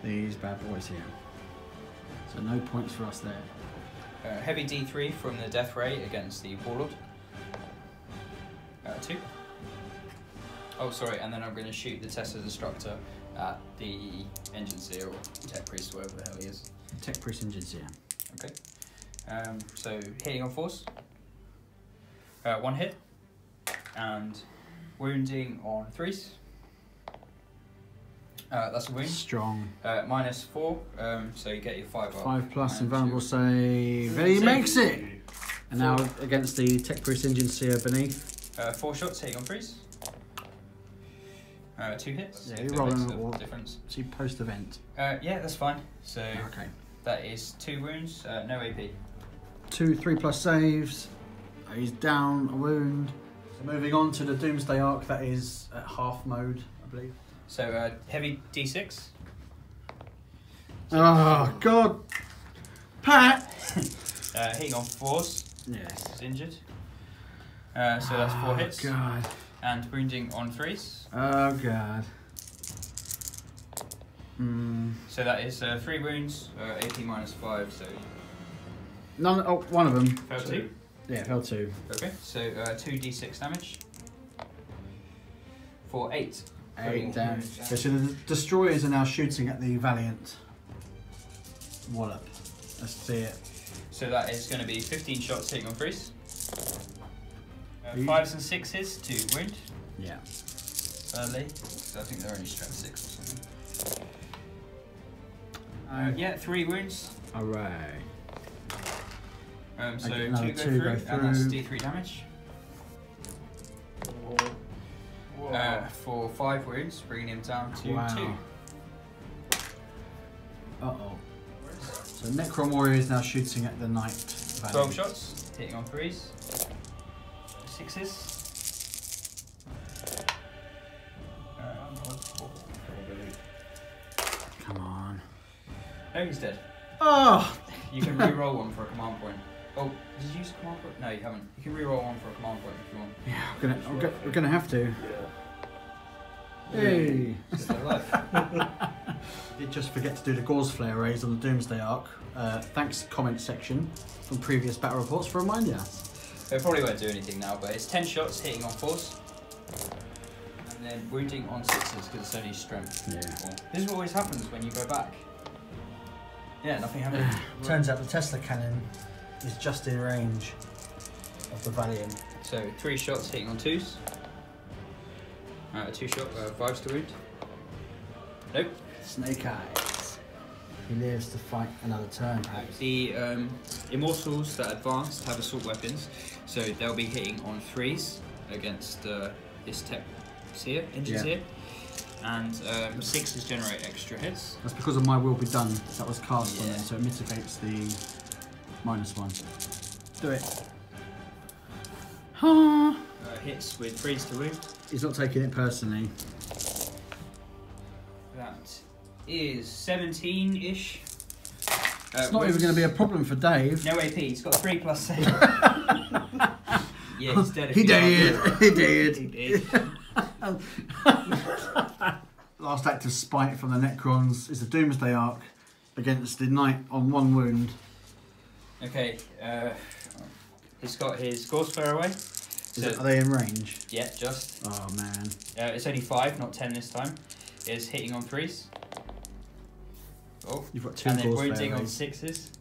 these bad boys here. So no points for us there. Heavy D3 from the Death Ray against the Warlord. 2. Oh, sorry, and then I'm going to shoot the Tesla Destructor at the Engine Seer or Tech Priest, whatever the hell he is. Tech Priest Engine Seer. Okay. So hitting on force. 1 hit. And wounding on 3s. That's a wound. Strong. -4, so you get your 5 up. 5+ invulnerable save. He makes it! And now against the Tech Priest Engine Seer beneath. 4 shots hitting on 3s. 2 hits. Yeah, so you're that rolling makes a a difference. See post event. Yeah, that's fine. So Okay. that is 2 wounds, no AP. 2 3+ saves. He's down a wound. So moving on to the Doomsday Arc, that is at half mode, I believe. So heavy D6. Oh God, Pat! Hitting on 4s. Yes. Is injured. So that's 4 hits. God. And wounding on 3s. Oh God. So that is 3 wounds, AP -5. So None. Oh, one of them. fell 2. Yeah, fell 2. Okay. So 2d6 damage. For 8. 8 damage. Okay, so the destroyers are now shooting at the Valiant Wallop. Let's see it. So that is going to be 15 shots hitting on 3s. 5s and 6s to wound. Yeah. Early. So I think they're only strength 6 or something. Yeah, 3 wounds. Alright. So Okay, no, 2 2 go go through, and that's through. D3 damage. For 5 wounds, bringing him down to 2. Uh-oh. So Necron Warrior is now shooting at the Knight Valiant. 12 shots, hitting on 3s. 6s. Come on. No, he's dead. Oh! You can re-roll one for a command point. Oh, did you use a command point? No, you haven't. You can re-roll one for a command point if you want. Yeah, we're gonna have to. Yeah. Hey! Still alive. Did just forget to do the Gauze Flare raise on the Doomsday Arc. Thanks to the comment section from previous battle reports for reminding us. It probably won't do anything now, but it's 10 shots hitting on 4s. And then wounding on 6s because it's only strength. Yeah. This is what always happens when you go back. Yeah, nothing happened. Turns out the Tesla cannon is just in range of the Valiant. So 3 shots hitting on 2s. 2 shot, 5s to wound. Nope. Snake Eyes. He lives to fight another turn. The Immortals that advanced have assault weapons, so they'll be hitting on 3s against this tech here, engines here. And 6s generate extra hits. That's because of my will be done. That was cast on it, so it mitigates the -1. Do it. Hits with 3s to wound. He's not taking it personally. That is 17-ish. It's not even going to be a problem for Dave. No AP, he's got a 3+ save. Yeah, he's dead. He did. He did. He did. Last act of spite from the Necrons is the Doomsday Arc against the Knight on 1 wound. Okay, he's got his Gauze Flare away. So, Are they in range? yeah, just. Oh man. It's only 5, not 10 this time. It's hitting on 3s. Oh, You've got 2 and then Gauze Flare wounding on rays. 6s.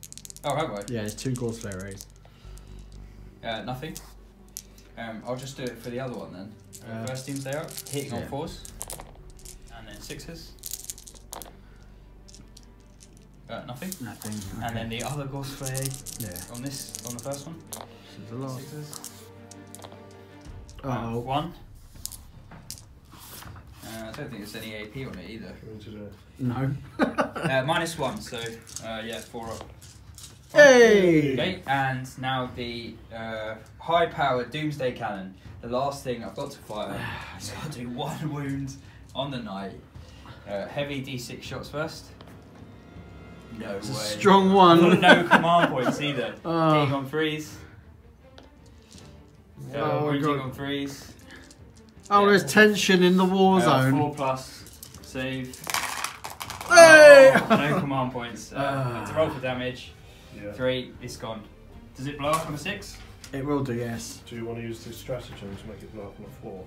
Oh, have I? Yeah, there's 2 Gauze Flare rays. Nothing. I'll just do it for the other one then. First teams they are hitting on 4s, and then 6s. Nothing. Nothing. Okay. And then the other Gauze Flare Yeah. on the first one. This is the last. 6s. Oh. 1. I don't think there's any AP on it either. No. -1, so yeah, 4 up. Hey! Okay, and now the high-powered Doomsday Cannon. The last thing I've got to fire. It's got to do 1 wound on the Knight. Heavy D6 shots first. No It's way. a strong one. No command points either. Oh. Hitting on 3s. Oh, wounding God. on 3s. Oh, there's tension in the war zone. 4+ save. Hey! Oh, no command points. It's a roll for damage. Yeah. 3, it's gone. Does it blow up on a 6? It will do, yes. Do you want to use this stratagem to make it blow up on the floor?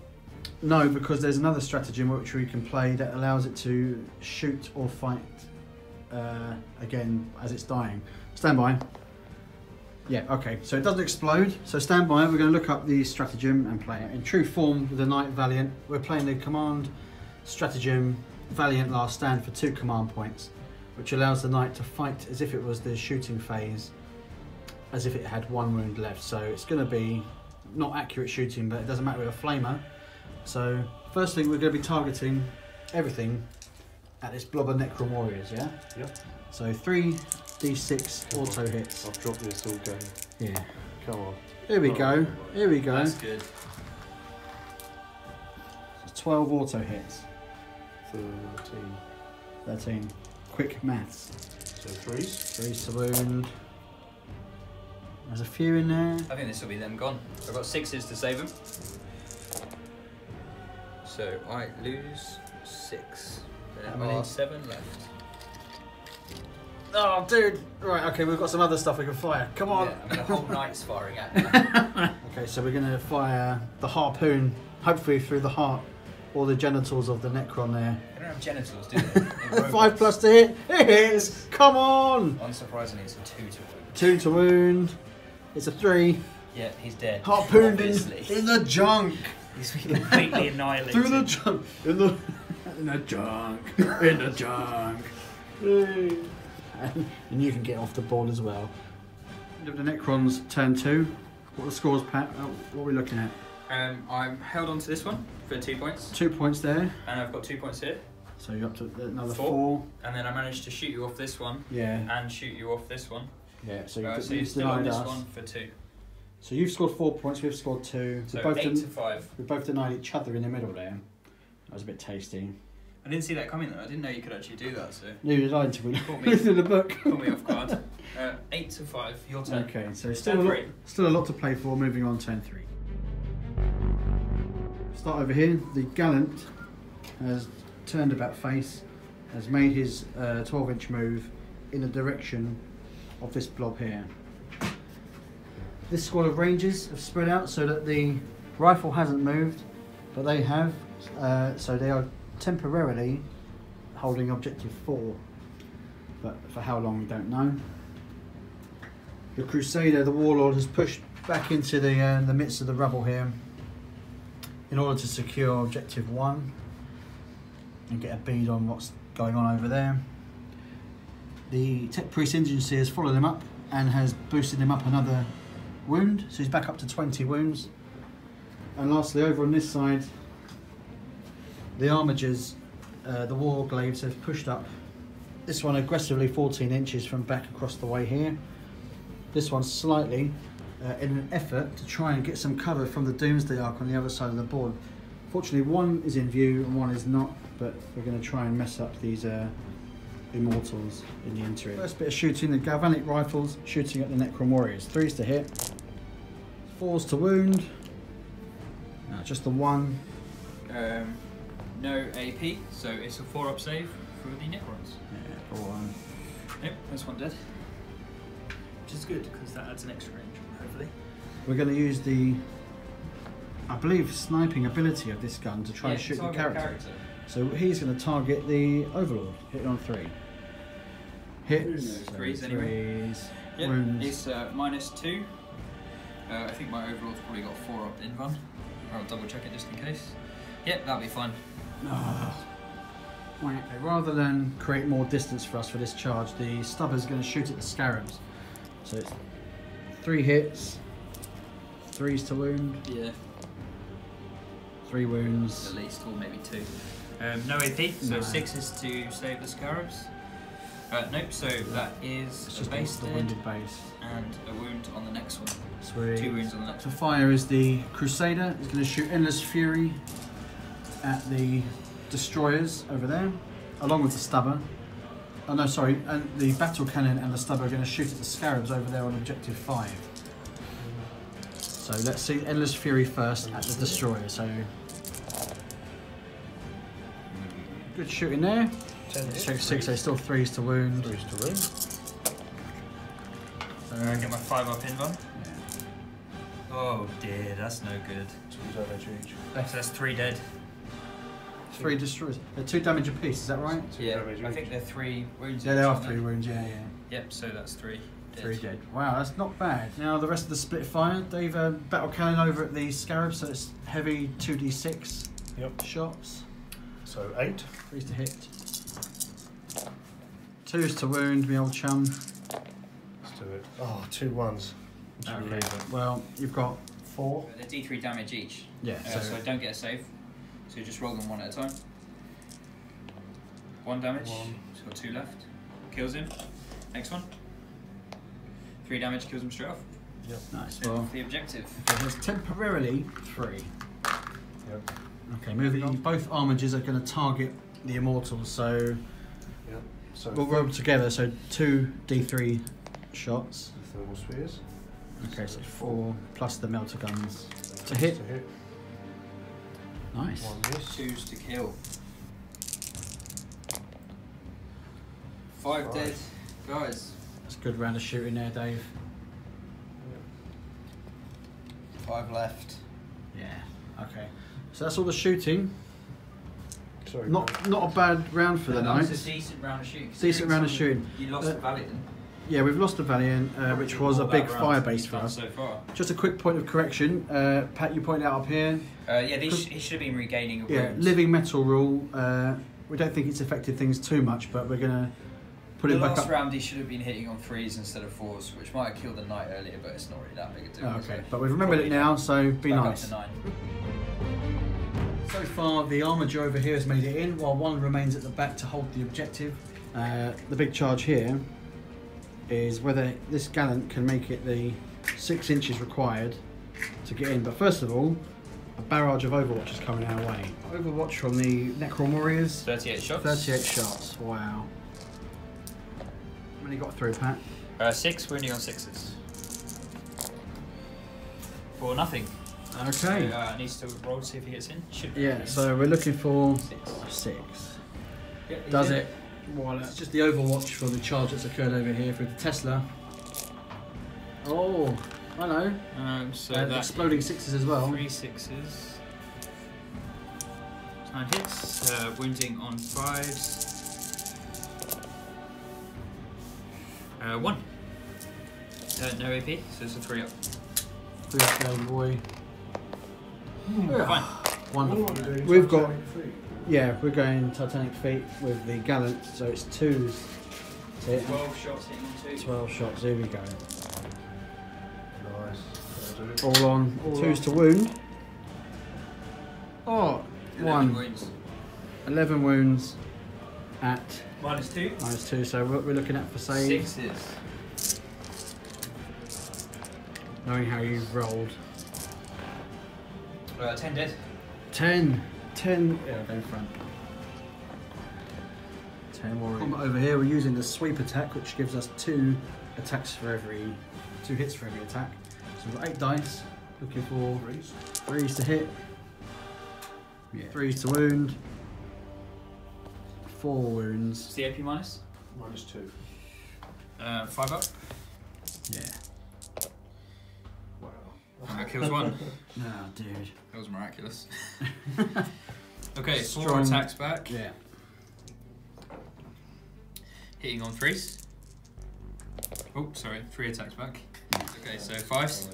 No, because there's another stratagem which we can play that allows it to shoot or fight again as it's dying. Stand by. Yeah, okay, so it doesn't explode, so stand by. We're going to look up the stratagem and play it. In true form with the Knight Valiant, we're playing the command stratagem Valiant Last Stand for 2 command points, which allows the Knight to fight as if it was the shooting phase, as if it had 1 wound left. So it's going to be not accurate shooting, but it doesn't matter with a flamer. So first thing, we're going to be targeting everything at this blob of Necron Warriors, yeah? Yep. So 3d6 auto hits. I've dropped this all game. Yeah. Come on. Here we go. Here we go. That's good. 12 auto hits. 13. 13. Quick maths. So 3s. 3 to wound. There's a few in there. I think this will be them gone. I've got 6s to save them. So I lose 6. There How many? are 7 left. Oh, dude. Right, okay, we've got some other stuff we can fire. Come on. Yeah, I mean, the whole night's firing at me. Okay, so we're going to fire the harpoon, hopefully through the heart or the genitals of the Necron there. They don't have genitals, do they? 5+ to hit. It hits. Come on. Unsurprisingly, it's a 2 to wound. 2 to wound. It's a 3. Yeah, he's dead. Harpooned Obviously. in the junk. He's completely annihilated. Through the junk. In the junk. In the junk. And you can get off the board as well. The Necrons turn 2. What are the scores, Pat? What are we looking at? I'm held on to this one for 2 points. 2 points there. And I've got 2 points here. So you're up to another 4. 4. And then I managed to shoot you off this one. Yeah. And shoot you off this one. Yeah. So So you've you're still on denied this us. one for 2. So you've scored 4 points. We've scored 2. So we 8 to 5. both denied each other in the middle there. That was a bit tasty. I didn't see that coming though. I didn't know you could actually do that. So Neither did I until we Caught me. looked through the book. caught me off guard. 8 to 5. Your turn. Okay, so Turn 3. still a lot to play for. Moving on, turn 3. Start over here. The Gallant has turned about face has made his 12-inch move in the direction of this blob here. This squad of rangers have spread out so that the rifle hasn't moved, but they have, so they are temporarily holding objective 4, but for how long we don't know. The Crusader, the Warlord, has pushed back into the midst of the rubble here in order to secure objective 1 and get a bead on what's going on over there. The Tech Priest Agency has followed him up and has boosted him up another wound, so he's back up to 20 wounds. And lastly, over on this side, the Armigers, the Warglaives, have pushed up. This one aggressively 14 inches from back across the way here. This one slightly in an effort to try and get some cover from the Doomsday Ark on the other side of the board. Fortunately, one is in view and one is not, but we're going to try and mess up these Immortals in the interim. First bit of shooting, the Galvanic Rifles shooting at the Necron Warriors. 3s to hit, 4s to wound. No, just the 1. No AP, so it's a 4-up save for the Necrons. Yeah, 4-1. Yep, this one dead. Which is good because that adds an extra range, hopefully. We're going to use the, I believe, sniping ability of this gun to try and shoot the character. So he's going to target the Overlord, hitting on 3. Hits. So 3s anyway. Yep, wounds. it's -2. I think my Overlord's probably got 4-up in run. I'll double check it just in case. Yep, that'll be fine. Okay, rather than create more distance for us for this charge, the Stubber's going to shoot at the Scarabs. So it's 3 hits, 3s to wound. Yeah. 3 wounds. At least, or maybe 2. No AP, so No. 6 is to save the Scarabs. Nope, so that is It's a just base the dead wounded base. and a wound on the next one. Sweet. 2 wounds on the next To one. fire is the Crusader. He's going to shoot Endless Fury at the Destroyers over there, along with the Stubber. Oh no, sorry, and the Battle Cannon and the Stubber are going to shoot at the Scarabs over there on objective 5. So let's see Endless Fury first at the Destroyer. So good shooting there. 10 hits. Check 6, there's still 3s to wound. 3s to wound. I get my 5-up in run. Yeah. Oh dear, that's no good. 2 damage each. So that's 3 dead. 3 destroyers. They're 2 damage apiece, is that right? 2 Yeah, damage I each. think they're 3 wounds. Yeah, each, they are aren't 3 wounds, yeah. Yep, so that's 3 dead. 3 dead. Wow, that's not bad. Now the rest of the split fire, Dave, Battle Cannon over at the Scarab, so it's heavy 2d6 Yep. shots. So 8. 3s to hit. 2s to wound, me old chum. Let's do it. Oh, 2 1s. Okay, well, you've got 4. They're D3 damage each. Yeah, So I don't get a save. So you just roll them one at a time. 1 damage. 1. He's got 2 left. Kills him. Next one. 3 damage, kills him straight off. Yep. nice. Well, Well, the objective. okay, there's temporarily 3. Yep. Okay, moving on. Both Armigers are going to target the Immortals, so Yep. So we'll roll together, so 2 d3 shots. the thermal spheres. Okay, so 4 plus the melter guns to hit. To hit. Nice. 1 miss. 2s to kill. 5 dead. Guys. That's a good round of shooting there, Dave. 5 left. Yeah. Okay. So that's all the shooting. Sorry. Not a bad round for the That night. was a decent round of shooting. Decent round of shooting. You lost the Valiant. Yeah, we've lost the Valiant, which was a big fire base for us. So far. Just a quick point of correction. Pat, you pointed out up here. Yeah, he should have been regaining a Yeah, wound. living metal rule. We don't think it's affected things too much, but we're gonna put the it back last up. round he should have been hitting on 3s instead of 4s, which might have killed the knight earlier, but it's not really that big a deal. Oh, is okay, it? but we've remembered it now, so be Back nice. Up to 9. So far, the Armiger over here has made it in, while one remains at the back to hold the objective. The big charge here is whether this Gallant can make it the 6 inches required to get in. But first of all, a barrage of Overwatch is coming our way. Overwatch from the Necron Warriors. 38 shots. 38 shots, wow. How many got through, Pat? 6, wounding on 6s. For nothing. Okay. So, needs to roll to see if he gets in. Should be. Yeah, so we're looking for 6. 6. Yeah, does it. Well, it's just the overwatch for the charge that's occurred over here for the Tesla. Oh, I know. So And that exploding sixes as well. 3 sixes. 9 hits. Wounding on 5s. 1. No AP, so it's a 3 up. 3 scale boy. Fine. Wonderful. We've got. Yeah, we're going Titanic Feet with the Gallant, so it's 2s. 12 shots hitting on 2. 12 shots, here we go. Nice. All on, 2s to wound. Oh, 1. Wounds. 11 wounds at -2. -2, so what we're looking at for save, 6s. knowing how you've rolled. 10 dead. 10, yeah, go front. 10 warriors. Combat over here, we're using the sweep attack, which gives us 2 attacks for every, 2 hits for every attack. So we've got 8 dice, looking for 3s to hit, 3s to wound, 4 wounds. What's the AP minus? -2. 5 up. Yeah. Wow. That kills 1. Oh, dude. That was miraculous. Okay, 4 Strong. attacks back. Yeah. Hitting on 3s. Oh, sorry, 3 attacks back. Okay, so 5s.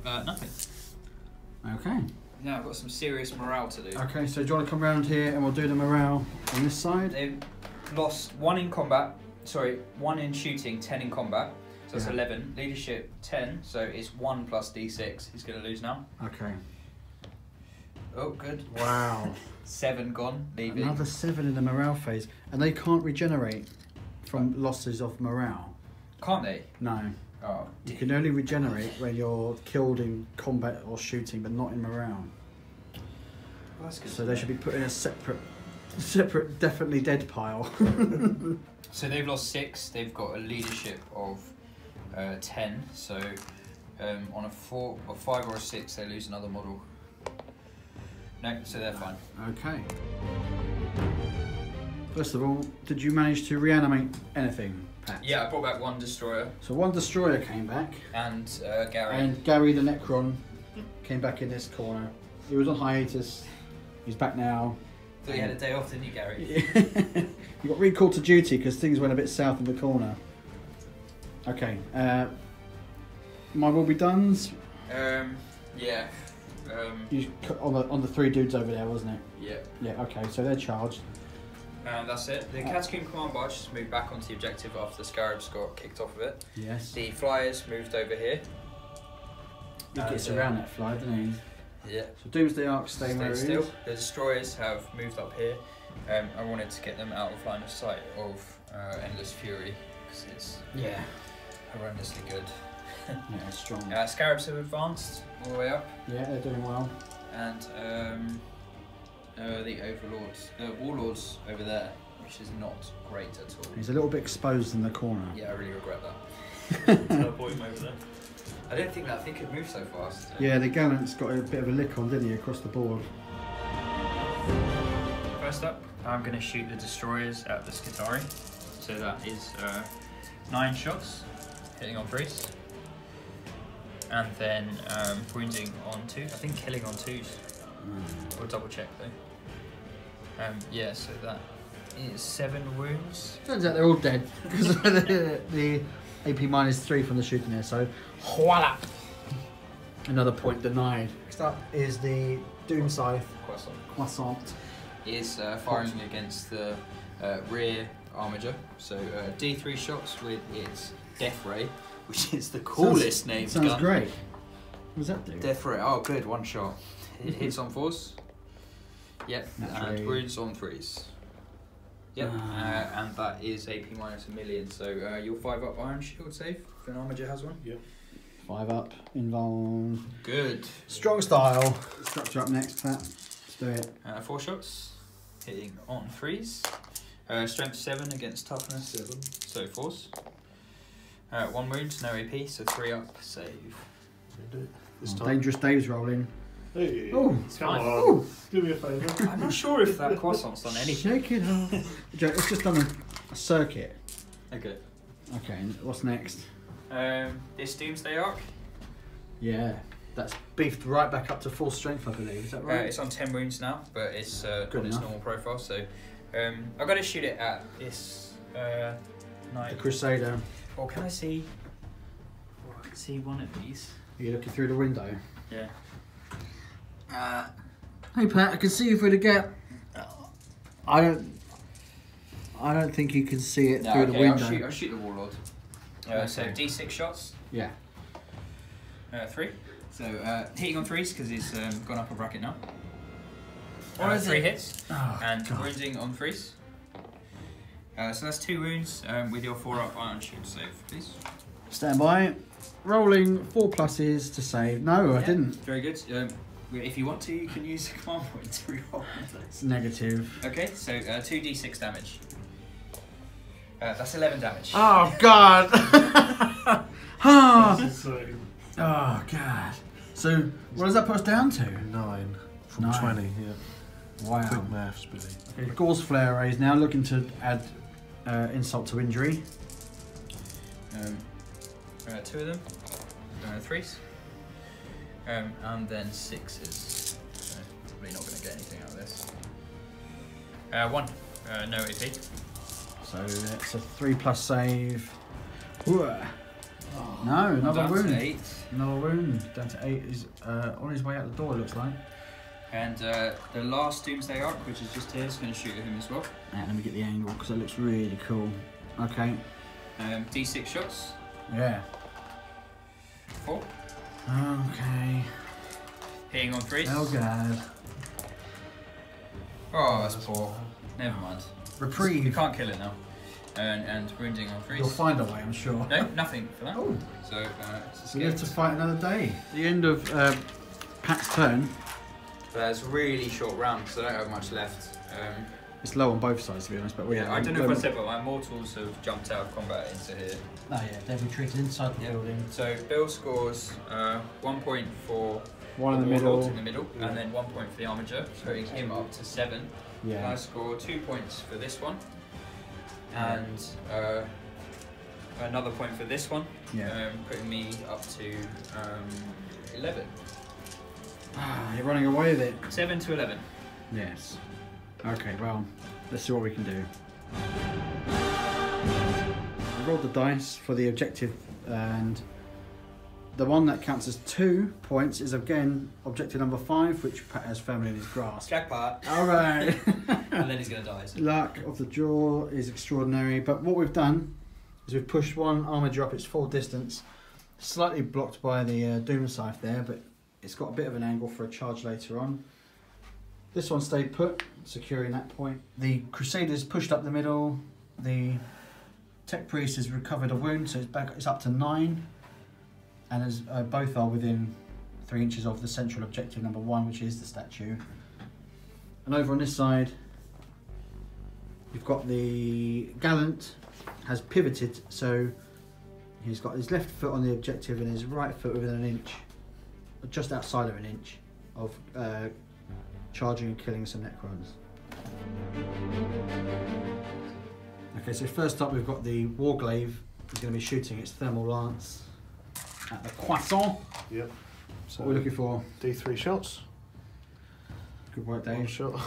Nothing. Okay. Now I've got some serious morale to do. Okay, so do you want to come around here and we'll do the morale on this side? They've lost 1 in combat. Sorry, 1 in shooting, 10 in combat. So that's Yeah. 11. Leadership 10. So it's 1 plus D6. He's going to lose now. Okay. Oh, good. Wow. 7 gone. Leaving. Another 7 in the morale phase, and they can't regenerate from losses of morale. Can't they? No. Oh, You can only regenerate when you're killed in combat or shooting, but not in morale. that's good. So they should be put in a separate, definitely dead pile. So they've lost 6. They've got a leadership of 10. So on a 4, a 5, or a 6, they lose another model. No, so they're fine. Okay. First of all, did you manage to reanimate anything, Pat? Yeah, I brought back 1 destroyer So 1 destroyer came back, and Gary. and Gary the Necron came back in this corner. He was on hiatus. He's back now. Thought you had a day off, didn't you, Gary? You got recalled to duty because things went a bit south in the corner. Okay. My will be done's. Yeah. You on the 3 dudes over there, wasn't it? Yeah. Yeah. Okay. So they're charged. And that's it. The Catacomb Command Barge just moved back onto the objective after the Scarabs got kicked off of it. Yes. The Flyers moved over here. He gets around that fly, doesn't he? Yeah. So Doomsday Ark staying where it still. is. The Destroyers have moved up here. I wanted to get them out of line of sight of Endless Fury because it's horrendously good. Yeah, it's strong. Scarabs have advanced all the way up, Yeah, they're doing well. and the Overlords, Warlords over there, which is not great at all. He's a little bit exposed in the corner. Yeah, I really regret that. Teleport him over there. I don't think that thing could move so fast. Yeah, the Gallant's got a bit of a lick on, didn't he, across the board? First up, I'm going to shoot the Destroyers at the Skitari. So that is 9 shots, hitting on 3s. And then wounding on 2. I think killing on 2s. We'll double check though. Yeah, so that is 7 wounds. Turns out they're all dead because of the AP -3 from the shooting there. So, voila! Another point denied. Next up is the Doom Scythe Croissant. Is firing against the rear armature. So D3 shots with its Death Ray, which is the coolest name. Sounds gun. great. What does that do? Death Ray. Oh, good. 1 shot. It hits on 4s. Yep. Naturally. And wounds on 3s. Yep. And that is AP -1,000,000. So you'll 5 up Iron Shield save if an armature has one. Yep. 5 up, involved. Good. Strong style. Structure up next, Pat. Let's do it. 4 shots. Hitting on 3s. Strength 7 against toughness 7. So 4s. 1 wound, no AP, so 3 up, save. This time. Dangerous Dave's rolling. Hey, Oh, come fine. on. Oh. Do me a favour. I'm not sure if that croissant's done anything. Shake it off. Joe, it's just done a circuit. Okay. Okay, what's next? This Doomsday Arc. Yeah, that's beefed right back up to full strength, I believe. Is that right? It's on 10 wounds now, but it's Good on its enough. normal profile. So I've got to shoot it at this The knight. Crusader. Or can I see? Oh, I can see one of these. Are you looking through the window? Yeah. Hey Pat, I can see you through the gap. I don't think you can see it No, through okay, the window. I'll shoot the Warlord. So Okay. D6 shots. Yeah. 3. So hitting on 3s because he's gone up a bracket now. What is 3 it? hits Oh, and God. wounding on 3s. So that's 2 wounds with your 4 up iron shield save, please. Stand by. Rolling 4 pluses to save. No, I Yeah, didn't. Very good. If you want to, you can use the command point to reroll. It's negative. Okay, so 2d6 damage. That's 11 damage. Oh God. Ah. So, Oh God. So what does that put us down to? 9 from 9. 20, yeah. Wow. Quick maths, Billy. Okay, Gauze Flare Ray is now looking to add insult to injury. 2 of them. 3s. And then 6s. Probably not going to get anything out of this. 1. No AP. So it's a 3+ save. Ooh. No, another Down to wound. 8. Another wound. Down to 8. Is on his way out the door, it looks like. And the last Doomsday Arc, which is just here, is going to shoot at him as well. Let me get the angle because it looks really cool. Okay. D6 shots. Yeah. 4. Okay. Hitting on 3s. Oh God. Oh, that's poor. Never mind. You Reprieve. can't kill it now. And wounding on 3s. You'll find a way, I'm sure. No, nothing for that. Oh. So it's We have to escaped. fight another day. The end of Pat's turn. It's a really short round, so I don't have much left. It's low on both sides, to be honest. But we I don't know if I said, but my mortals have jumped out of combat into here. Oh yeah, they've retreated inside the Yeah. building. So Bill scores 1 point for One in the Warlord middle. in the middle, and then 1 point for the Armiger, putting him up to 7. And I Yeah. score 2 points for this one, and another point for this one, Yeah. putting me up to 11. You're running away with it. 7 to 11. Yes. Okay, well, let's see what we can do. I rolled the dice for the objective, and the one that counts as 2 points is again objective number 5, which Pat has firmly in his grasp. Jackpot. Alright. And then he's going to die. So. Luck of the draw is extraordinary, but what we've done is we've pushed one Armiger up its full distance, slightly blocked by the Doom Scythe there, but it's got a bit of an angle for a charge later on. This one stayed put, securing that point. The Crusaders pushed up the middle. The Tech Priest has recovered a wound, so it's up to 9. And as both are within 3 inches of the central objective number 1, which is the statue. And over on this side, you've got the Gallant has pivoted, so he's got his left foot on the objective and his right foot within an inch, just outside of an inch, of charging and killing some Necrons. Okay, so first up we've got the Warglaive. He's going to be shooting its thermal lance at the croissant. Yep. So What are we looking for? D3 shots. Good work, One Dave. shot.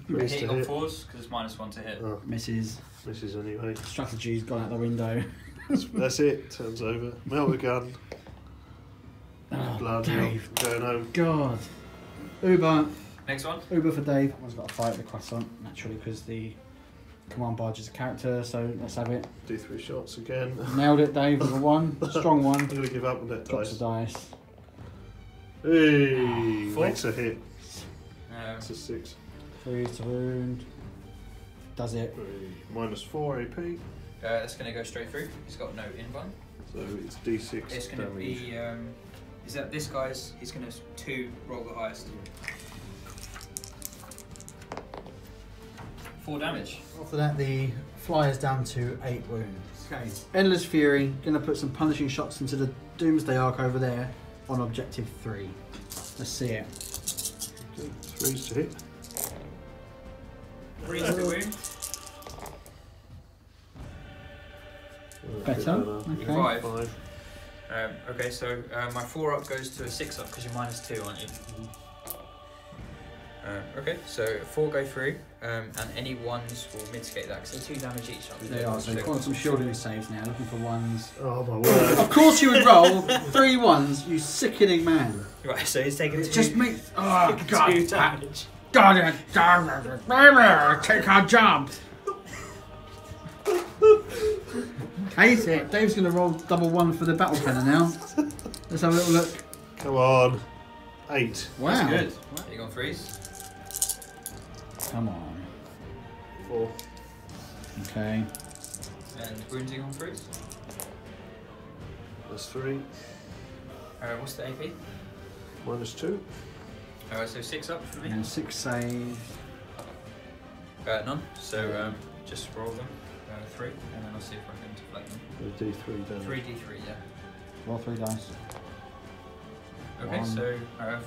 Hitting Threes to on hit. 4s, because it's -1 to hit. Oh, Misses. misses anyway. Strategy's gone out the window. That's it. Turns over. Melt the gun. Oh, Blood. Dave. Going home. God. Uber. Next one. Uber for Dave. That one's got to fight the croissant, naturally, because the command barge is a character, so let's have it. D3 shots again. Nailed it, Dave, with a 1. Strong 1. I'm going to give up on that Drops dice. the dice. Hey, 4. makes a hit. Um, It's a 6. 3 to wound. Does it. -4 AP. that's going to go straight through. He's got no invuln. So it's D6 It's going to damage. be. Is that this guy's? He's going to 2 roll the highest. 4 damage. After that, the flyer's down to 8 wounds. Okay. Endless Fury, going to put some punishing shots into the Doomsday Arc over there on objective 3. Let's see it. Okay, 3s to hit. 3 to wound. Better. Okay. 5. Okay, so my 4 up goes to a 6 up because you're -2, aren't you? Okay, so 4 go through, and any 1s will mitigate that because they're 2 damage each. They are, so quantum shielding saves now, looking for 1s. Oh my word. Of course you would roll 3 1s, you sickening man. Right, so he's taking 2. Just make. Oh, God. 2 damage. God, take our job. Hate it. Dave's going to roll double 1 for the battle cannon now. Let's have a little look. Come on. 8. Wow. That's good. You on 3s? Come on. 4. Okay. And wounding on 3s? That's 3. What's the AP? -2. So 6 up for me? And 6 save. None. So just roll them. 3, and then I'll see if I can deflect them. D3 damage. 3d3, yeah. Roll 3 dice. Okay, 1. so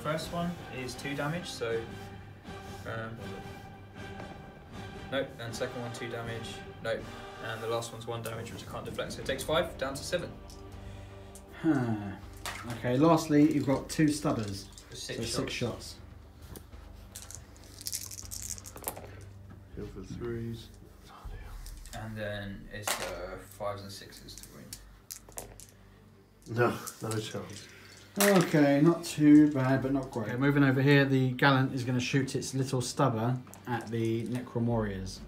first one is 2 damage, so nope, and second one 2 damage, nope, and the last one's 1 damage which I can't deflect, so it takes 5 down to 7. Huh. Okay, lastly you've got 2 stubbers. So 6 So shots. 6 shots. Go for 3s. And then it's 5s and 6s to win. No chance. Okay, not too bad, but not great. Okay, moving over here, the Gallant is going to shoot its little stubber at the Necron warriors.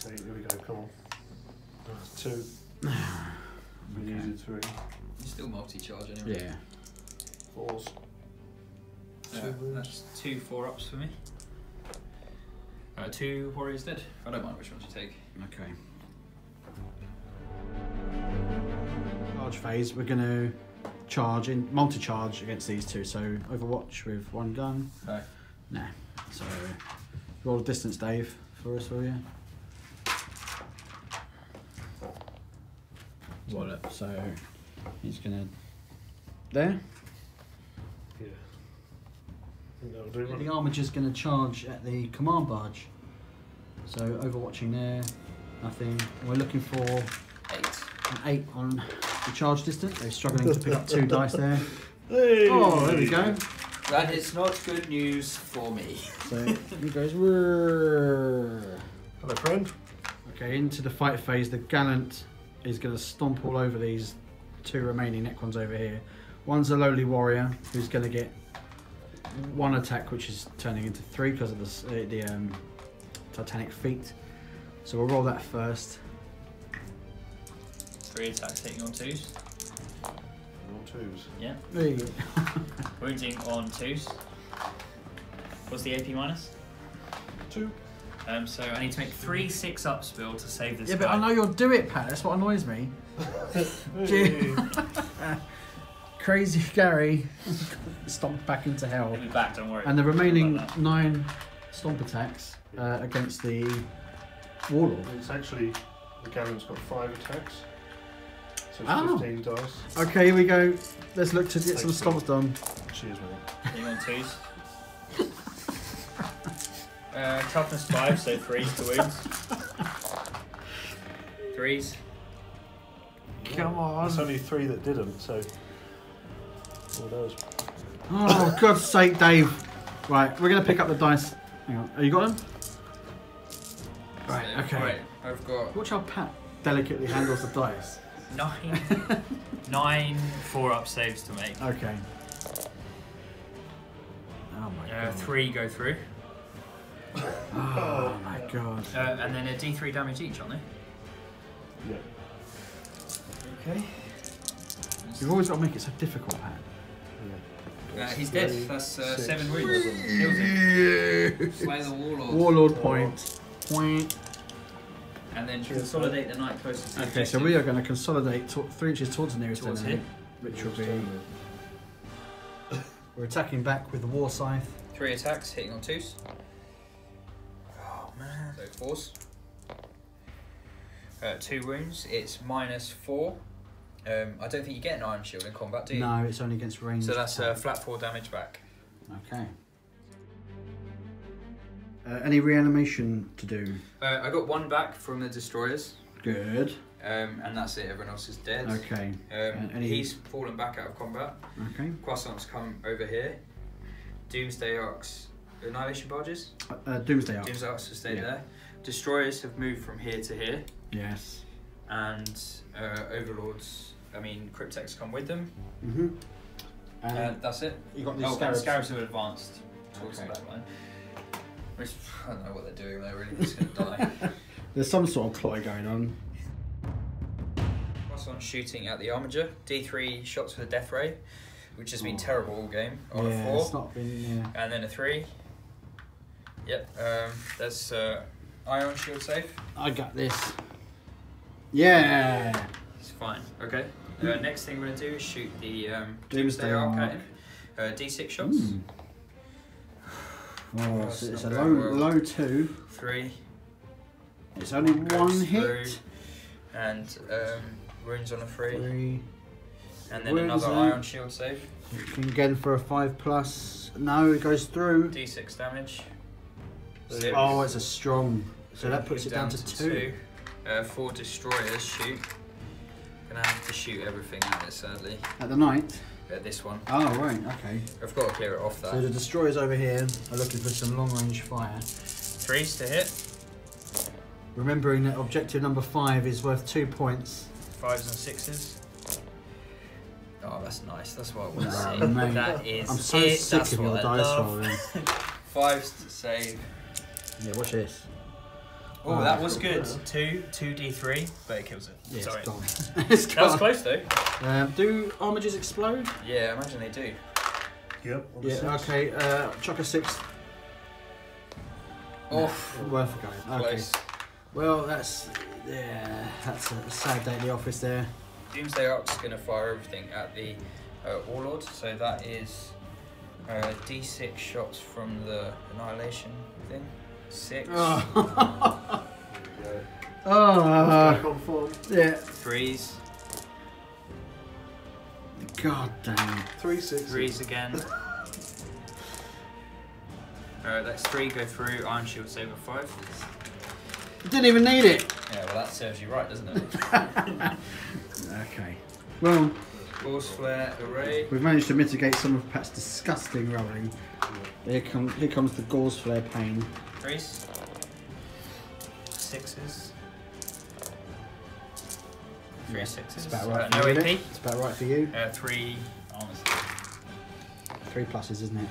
Okay, here we go, come on. 2. We needed 3. You still multi-charge anyway. Yeah. 4s. 2 wounds. That's 2 4-ups for me. 2 warriors dead. I don't mind which ones you take. Okay. Charge phase, we're going to charge in multi-charge against these 2. So Overwatch with 1 gun. Okay. Nah. So roll a distance, Dave, for us, will you? Wallet. So he's gonna there. Yeah. That'll do The it. armager's gonna charge at the command barge. So overwatching there, nothing. And we're looking for 8. an 8 on the charge distance. They're struggling to pick up 2 dice there. Hey. Oh, there we go. That is not good news for me. So he goes. Whirr. Hello, friend. Okay, into the fight phase. The Gallant is going to stomp all over these 2 remaining Necrons over here. One's a lowly warrior who's going to get 1 attack, which is turning into 3 because of the Titanic feat. So we'll roll that first. 3 attacks hitting on 2s. On 2s. Yeah. There you go. Wounding on 2s. What's the AP minus? 2. So I need to make 3 6-ups, Bill, to save this Yeah, guy. but I know you'll do it, Pat. That's what annoys me. Hey. Crazy Gary stomped back into hell. He'll be back, don't worry. And the Don't worry remaining about that. 9 stomp attacks against the Warlord. It's actually, the Gallant's got 5 attacks. So it's Oh. 15 dice. Okay, here we go. Let's look to get some stomps done. Cheers, mate. Hitting on 2s. Toughness 5, so 3s to wounds. 3s. Come on. There's only 3 that didn't, so. All those. Oh, God's sake, Dave. Right, we're going to pick up the dice. Hang on. Have you got them? Right, okay. Right, I've got Watch how Pat delicately handles the dice. 9 4-up saves to make. Okay. Oh my God. 3 go through. Oh my God. And then a D3 damage each, aren't they? Yeah. Okay. You've always got to make it so difficult, Pat. He's dead. That's 7 wounds. Kills him. Slay the Warlord. Warlord point. Point. And then consolidate the knight closest to the Okay, so we are going to consolidate 3 inches towards the nearest Towards enemy, him. which will be. We're attacking back with the war scythe. 3 attacks, hitting on 2s. Oh man. So 4s. 2 wounds. It's -4. I don't think you get an iron shield in combat, do you? No, it's only against ranged. So that's flat 4 damage back. Okay. Any reanimation to do? I got one back from the destroyers. Good. And that's it. Everyone else is dead. Okay. He's fallen back out of combat. Okay. Croissant's come over here. Doomsday Arcs, Annihilation barges. Doomsday Arcs. Doomsday Arcs have stayed there. Destroyers have moved from here to here. Yes. And Overlords, Cryptex come with them. That's it. You got these and scarabs. Scarabs have advanced towards the back line. Which, I don't know what they're doing. They're really just going to die. There's some sort of ploy going on. Croissant shooting at the Armiger. D3 shots for the Death Ray, which has been terrible all game. On a 4. It's not been, And then a 3. Yep. That's Ion Shield save. I got this. Yeah. It's fine. Okay. Next thing we're going to do is shoot the Doomsday Arc at Arc. him. D6 shots. Oh, That's so it's not a going well. low 2. 3. It's only one Goes hit. through. And runes on a 3. 3. And then Wounds another then. Ion Shield save. You can again for a 5+. No, it goes through. D6 damage. Oh, it's a strong. So that puts it down to 2. 4 destroyers shoot. Gonna have to shoot everything at it, sadly. At the night. At this one. Oh, right, okay. I've got to clear it off So that. the destroyers over here are looking for some long range fire. 3s to hit. Remembering that objective number 5 is worth 2 points. 5s and 6s. Oh, that's nice. That's what I want to Oh, see. mate. That is I'm so it. sick That's of your what I dice love. rolling. 5s to save. Yeah, watch this. Oh, that was good. 2d3, but it kills it. Yeah, Sorry. it's gone. It's That was gone. close though. Do armigers explode? Yeah, I imagine they do. Yep. On the Yeah, 6. okay. Chuck a 6. Off. Worth a go. Okay. Close. Well, that's a sad day at the office there. Doomsday Arc's going to fire everything at the Warlord, so that is d6 shots from the Annihilation thing. 6. Oh. There we go. Back Oh. on form. Yeah. 3s. God damn. 3 6. 3s again. That's 3 go through. Iron Shield save of 5. Didn't even need it. Yeah, well that serves you right, doesn't it? Okay. Well, Force Flare Array. we've managed to mitigate some of Pat's disgusting rolling. Here comes the Gauze Flare pain. 3s. 6s. 3 6s. It's about right No for you, AP. isn't it? It's about right for you. 3 armors. 3 pluses, isn't it?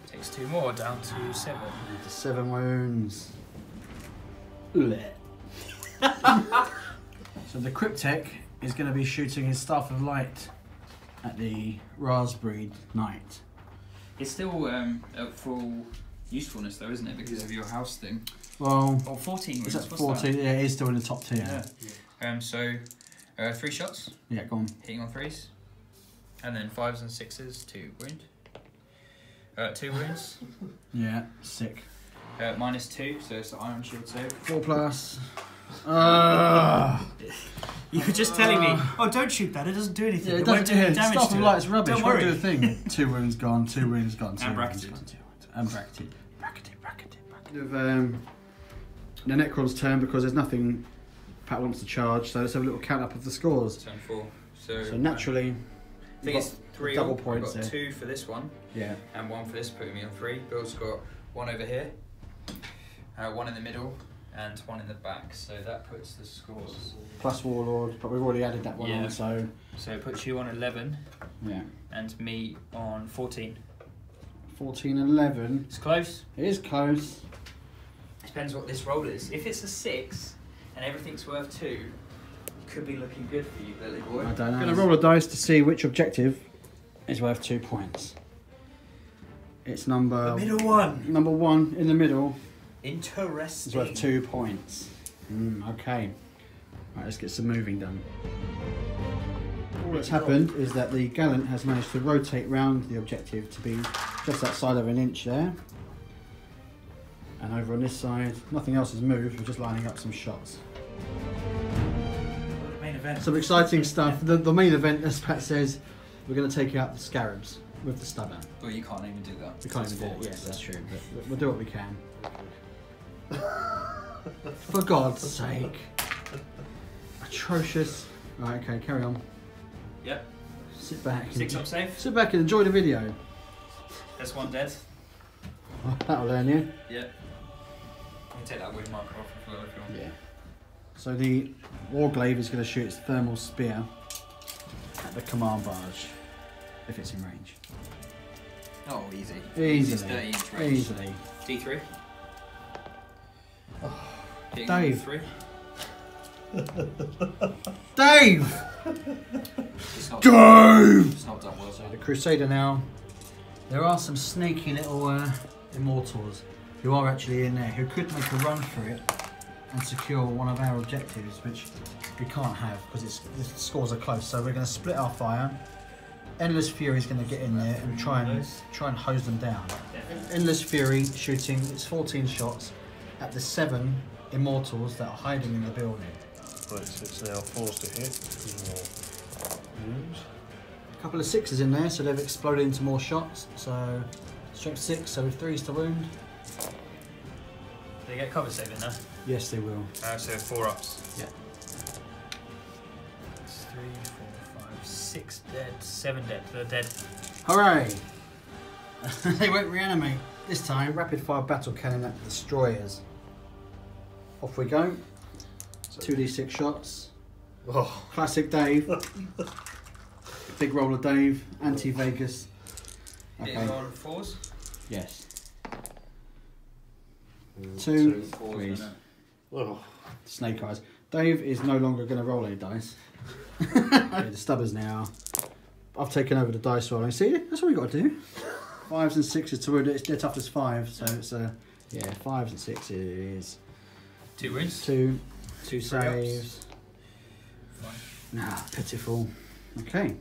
Takes 2 more, down to 7. 7 wounds. Blech. So the Cryptek is going to be shooting his Staff of Light at the Raspberry Knight. It's still at full usefulness though, isn't it? Because of your house thing. Well, Oh, 14 it's wounds. at What's 14. Yeah, it is still in the top tier. that? So 3 shots, Yeah, go on. hitting on 3s. And then 5s and 6s, 2 wound. 2 wounds. Yeah, sick. -2, so it's the Iron Shield save. 4 plus. You were just telling me, oh, don't shoot that, it doesn't do anything. Yeah, it won't doesn't do any do damage Staff to of it. Light's rubbish. Don't Won't worry. do a thing. 2 wounds gone. 2 wounds gone. 2 And wounds bracketed. gone. 2 wounds. And bracketed. Bracketed. Of the Necron's turn because there's nothing Pat wants to charge. So let's have a little count up of the scores. Turn 4. So naturally, I think it's 3 double all. points I've got there. 2 for this one. Yeah. And 1 for this, putting me on 3. Bill's got 1 over here, 1 in the middle, and 1 in the back. So that puts the scores. Plus Warlord, but we've already added that one Yeah. on. So So it puts you on 11, yeah, and me on 14. 14 and 11. It's close. It is close. Depends what this roll is. If it's a 6 and everything's worth 2, it could be looking good for you, Billy boy. I don't know. I'm going to roll a dice to see which objective is worth 2 points. It's number The middle one. number 1 in the middle. Interesting. It's worth 2 points. Okay. Right, let's get some moving done. All that's happened is that the Gallant has managed to rotate round the objective to be just outside of an inch there. And over on this side, nothing else has moved, we're just lining up some shots. Main event. Some exciting stuff. The main event, as Pat says, we're going to take out the Scarabs. with the stubber. Well, you can't even do that. We can't even do it. Yes, that's true. But we'll do what we can. For God's sake. Atrocious. Right, okay, carry on. Yep. Sit back. 6 up safe. Sit back and enjoy the video. There's one dead. That'll learn you. Yep. You can take that wind marker off as well if you want. Yeah. So the Warglaive is going to shoot its thermal spear at the command barge, if it's in range. Oh, easy. Easily. 30-inch range. Easily. D3. Hitting Dave. 3. Dave! It's not Dave! It's not done well, so. The Crusader now. There are some sneaky little immortals who are actually in there who could make a run for it and secure one of our objectives, which we can't have because the scores are close. So we're going to split our fire. Endless Fury is going to get in there and try and hose them down. Endless Fury shooting its 14 shots at the 7 immortals that are hiding in the building. Right, so it's now forced to hit. A couple of 6s in there, so they've exploded into more shots. So strength 6, so 3s to wound. They get cover save in there. Yes, they will. So 4 ups. Yeah. 3, 4, 5, 6 dead, 7 dead. They're dead. Hooray! They won't reanimate. This time, rapid fire battle cannon at the destroyers. Off we go. 2d6 shots. Oh, Classic Dave. Big roller Dave. Anti-Vegas. Hitting Okay. on 4s. Yes. 2, two. 4s, please. isn't it? Oh, Snake eyes. Dave is no longer going to roll any dice. Okay, the stubbers now. I've taken over the dice rolling. See, that's what we got to do. 5s and 6s to wound. It's tough as 5, so it's yeah, 5s and 6s. 2 wounds. 2 3 saves. Fine. Nah, pitiful. Okay.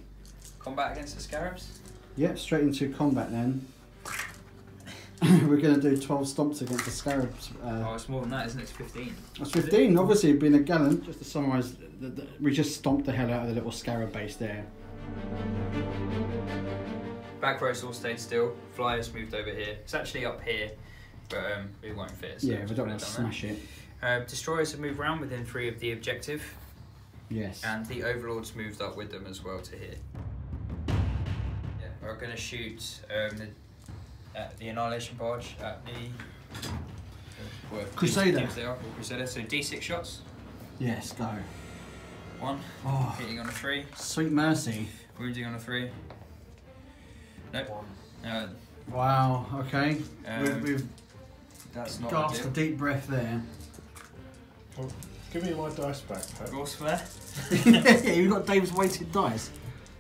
Combat against the scarabs. Yep, straight into combat then. We're going to do 12 stomps against the scarabs. Oh, it's more than that, isn't it? It's 15. That's 15. Obviously, being a gallant. Just to summarise, we just stomped the hell out of the little scarab base there. Back rows all stayed still. Flyers moved over here. It's actually up here, but it won't fit. So Yeah, just we don't put want to it down smash it. there. Destroyers have moved around within 3 of the objective, Yes. and the overlords moved up with them as well to here. Yeah, we're going to shoot the annihilation barge at the Crusader. teams they are called Crusader. So D6 shots. Yes, go. 1, Oh, hitting on a 3, sweet mercy. wounding on a 3. Nope. Wow, okay. Um, We've That's not gasped a ideal. deep breath there. well, give me my dice back, Pat. Force flare. Yeah, you've got Dave's weighted dice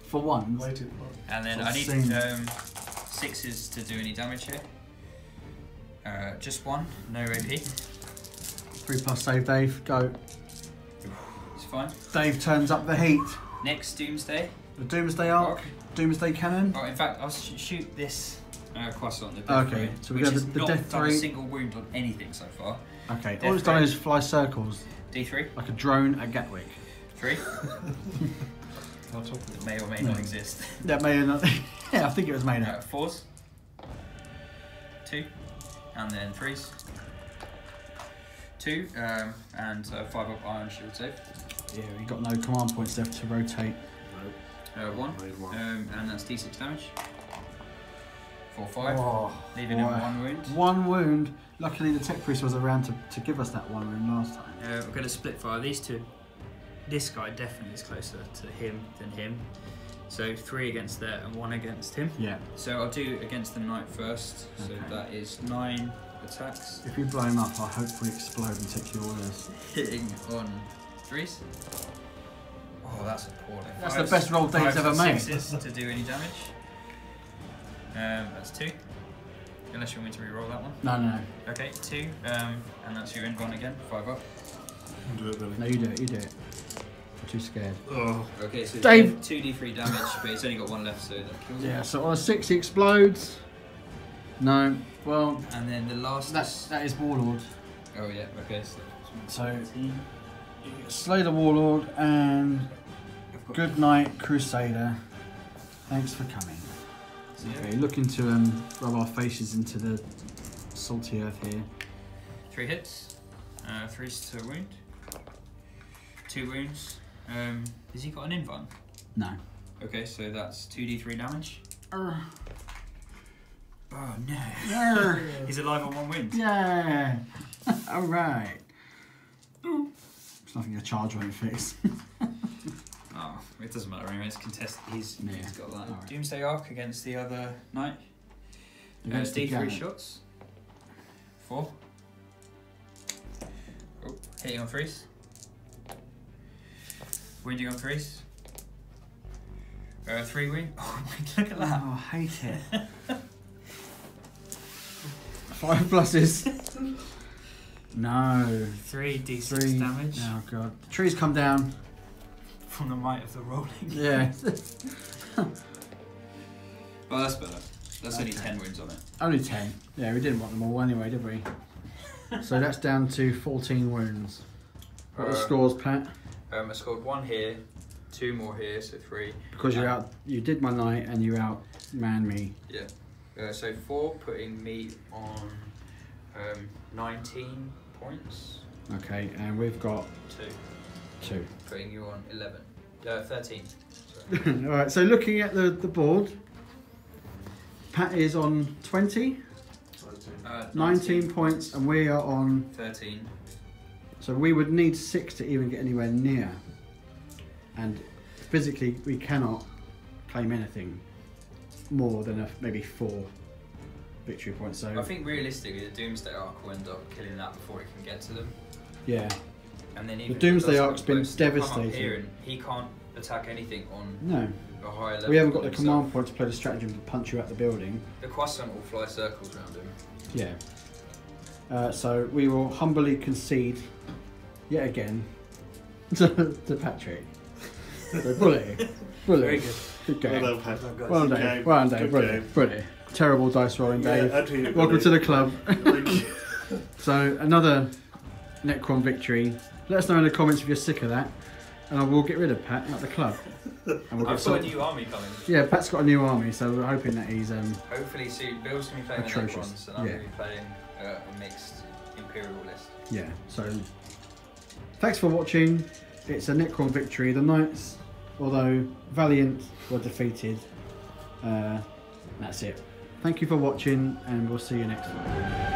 for ones. Waited. And then I've I need seen. 6s to do any damage here. Just 1, no AP. 3+ save, Dave. Go. It's fine. Dave turns up the heat. Next, Doomsday. The Doomsday Arc. Doomsday Cannon. Oh, in fact, I'll shoot this croissant. The death Okay, ray, so we which got has the not death done a ray. single wound on anything so far. Okay, Death all it's done ray. is fly circles D3, like a drone at Gatwick. 3. I'll talk That may or may not exist. That may or not. Yeah, I think it was made up. 4s. 2. And then 3s. 2. And 5 up iron shield save. Yeah, we got no command points left to rotate. 1. Made one. And that's D6 damage. 4, 5. Oh, Leaving him boy. 1 wound. 1 wound. Luckily, the tech priest was around to give us that 1 wound last time. We're going to split fire these two. This guy definitely is closer to him than him. So 3 against there and 1 against him. Yeah. So I'll do against the knight first. So Okay. that is 9 attacks. If we blow him up, I'll hopefully explode and take your orders. Hitting on 3s. Oh, that's appalling. That's the best roll Dave's 5s ever and made. 6s to do any damage. That's 2. Unless you want me to re-roll that one. No. Okay, 2. And that's your invuln again. 5 up. Do it, Billy. No, you do it, I'm too scared. Oh, Okay, so Dave- 2d3 damage, but it's only got 1 left, so that kills Yeah, it. so on a 6 he explodes. No, well, And then the last that is Warlord. Oh yeah, okay. So, you slay the Warlord and good night, Crusader. Thanks for coming. Okay, looking to rub our faces into the salty earth here. 3 hits. 3's to wound. 2 wounds. Has he got an invuln? No. Okay, so that's 2d3 damage. Oh no. He's alive on 1 wound. Yeah. All right. There's nothing a charge won't fix. Oh, it doesn't matter anyway. It's contested. He's got that. Right. Doomsday Arc against the other knight. Against the D3 Gallant. shots. 4. Oh, hitting on 3s. Wounding on 3s. 3 wound. Oh my, look at that. Oh, I hate it. 5 pluses. No. 3 d6 3 damage Oh god. The trees come down. from the might of the rolling. Yeah. Well, that's better. That's only 10 wounds on it. Only 10. Yeah, we didn't want them all anyway, did we? So that's down to 14 wounds. What are the scores, Pat? I scored 1 here, 2 more here, so 3. Because you're out. You did my night and you outman me. Yeah. So 4, putting me on 19 points. Okay, and we've got 2. Putting you on 11. 13. All right. So looking at the board, Pat is on 20, 19 points, and we are on 13. So we would need 6 to even get anywhere near. And physically, we cannot claim anything more than maybe 4 victory points. So I think realistically, the Doomsday Arc will end up killing that before it can get to them. yeah, And then the even Doomsday if it does Arc's come been close, they'll come up devastating. here and he can't attack anything on No, a higher level. we haven't got the than command himself. point to play the stratagem to punch you out the building. The croissant will fly circles around him. Yeah. So we will humbly concede yet again to Patrick. So bully. Very good. Good game. Well done, Pat. Well Good done, game. well done, Good brilliant, brilliant. Terrible dice rolling, Dave. Yeah, actually, Welcome to the club. Thank you. So another Necron victory. Let us know in the comments if you're sick of that, and I will get rid of Pat out the club. And we'll I've get got a some. new army coming. Yeah, Pat's got a new army, so we're hoping that he's Hopefully soon. Bill's going to be playing Atrocious. the Necrons and I'm Yeah. going to be playing a mixed imperial list. yeah. So thanks for watching. It's a Necron victory. The Knights, although valiant, were defeated. That's it. Thank you for watching, and we'll see you next time.